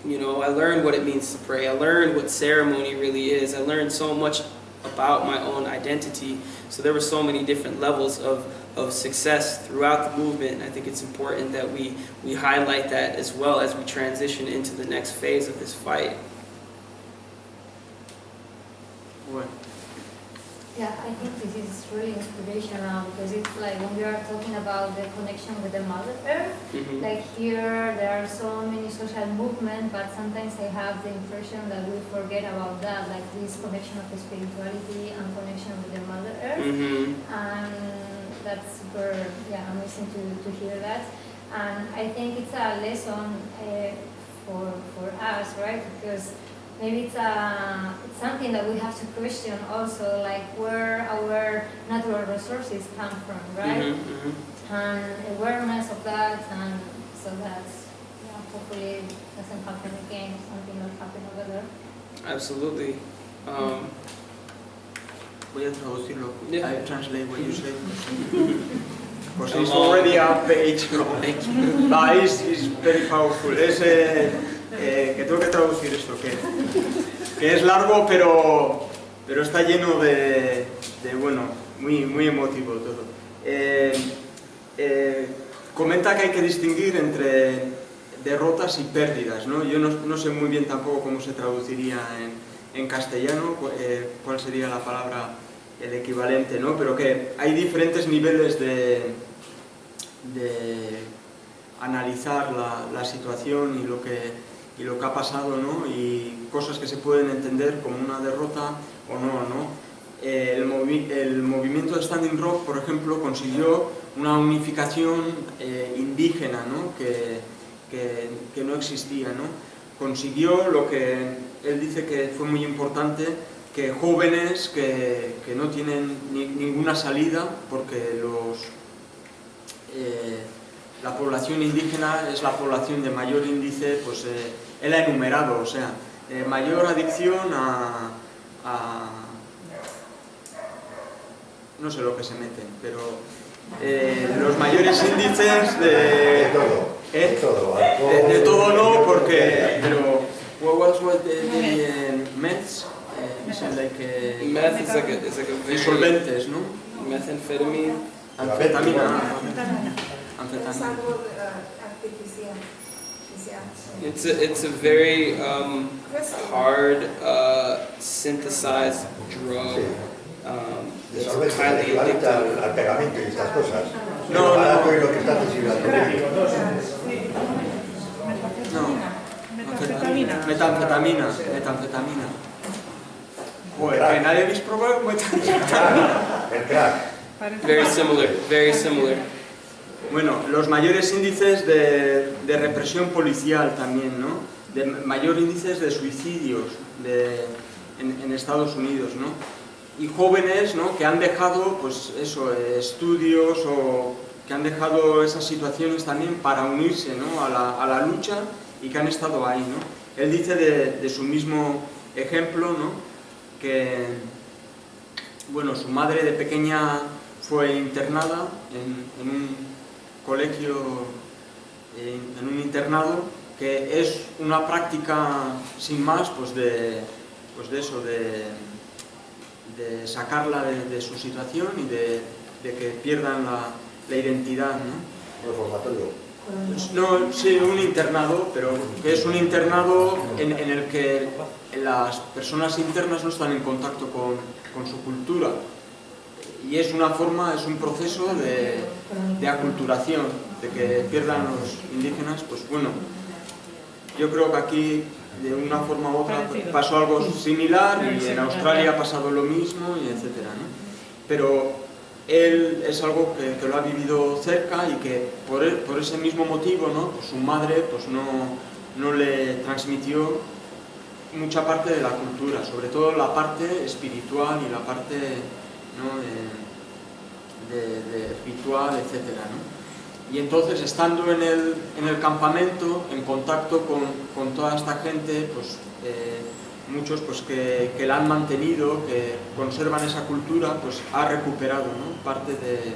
[SPEAKER 2] I learned what it means to pray. I learned what ceremony really is. I learned so much about my own identity. So there were so many different levels of success throughout the movement, and I think it's important that we highlight that as well as we transition into the next phase of this fight.
[SPEAKER 1] What?
[SPEAKER 5] Yeah, I think this is really inspirational because it's like when we are talking about the connection with the Mother Earth, like here there are so many social movements, but sometimes I have the impression that we forget about that, like this connection of spirituality and connection with the Mother Earth. And that's super amazing to hear that. And I think it's a lesson for us, right? Because maybe it's something that we have to question also, like where our natural resources come from, right? And awareness of that, and so that hopefully it doesn't happen again, something that happened over there.
[SPEAKER 2] Absolutely.
[SPEAKER 1] Voy a traducirlo.
[SPEAKER 2] Yeah.
[SPEAKER 1] I translate what you say. Because it's already a page. No? But it's very powerful. Que tengo que traducir esto, que es largo, pero está lleno de bueno, muy emotivo todo. Comenta que hay que distinguir entre derrotas y pérdidas, ¿no? Yo no sé muy bien tampoco cómo se traduciría en castellano, cuál sería la palabra, el equivalente, ¿no? Pero que hay diferentes niveles de analizar la situación y lo que ha pasado, ¿no? Y cosas que se pueden entender como una derrota o no, ¿no? El movimiento de Standing Rock, por ejemplo, consiguió una unificación indígena, ¿no? Que no existía, ¿no? Consiguió lo que él dice que fue muy importante, que jóvenes que no tienen ninguna salida, porque la población indígena es la población de mayor índice, pues él ha enumerado, o sea, mayor adicción a no sé lo que se meten, pero los mayores índices de todo no, porque, pero what was the meths?
[SPEAKER 2] Meth is like a very
[SPEAKER 1] Disolventes, ¿no?
[SPEAKER 2] methamphetamine.
[SPEAKER 1] Anfetamina.
[SPEAKER 3] Es algo artificial.
[SPEAKER 2] It's a very hard synthesized drug. It's highly addictive.
[SPEAKER 6] Al pegamento y estas cosas.
[SPEAKER 1] No, no.
[SPEAKER 6] Y lo que está accesible al público.
[SPEAKER 1] No, metanfetamina. Joder, que nadie habéis probado metanfetamina.
[SPEAKER 6] El crack.
[SPEAKER 2] Very similar, very similar.
[SPEAKER 1] Bueno, los mayores índices de represión policial también, ¿no? De mayor índices de suicidios en Estados Unidos, ¿no? Y jóvenes, ¿no?, que han dejado, pues eso, estudios o que han dejado esas situaciones también para unirse, ¿no?, a la lucha y que han estado ahí, ¿no? Él dice de su mismo ejemplo, ¿no?, que, bueno, su madre de pequeña fue internada en un colegio, en un internado, que es una práctica sin más, pues de eso, de sacarla de su situación y de que pierdan la identidad, ¿no?
[SPEAKER 6] Reformatorio.
[SPEAKER 1] Pues no, sí, un internado, pero que es un internado en el que las personas internas no están en contacto con su cultura. Y es una forma, es un proceso de aculturación, de que pierdan los indígenas. Pues bueno, yo creo que aquí de una forma u otra pasó algo similar y en Australia ha pasado lo mismo, y etcétera, ¿no? Pero él es algo que lo ha vivido cerca y que por ese mismo motivo, ¿no?, pues su madre pues no le transmitió mucha parte de la cultura, sobre todo la parte espiritual y la parte, ¿no?, de ritual, etcétera, ¿no? Y entonces, estando en el campamento, en contacto con toda esta gente, pues muchos pues que la han mantenido, que conservan esa cultura, pues ha recuperado, ¿no?, parte de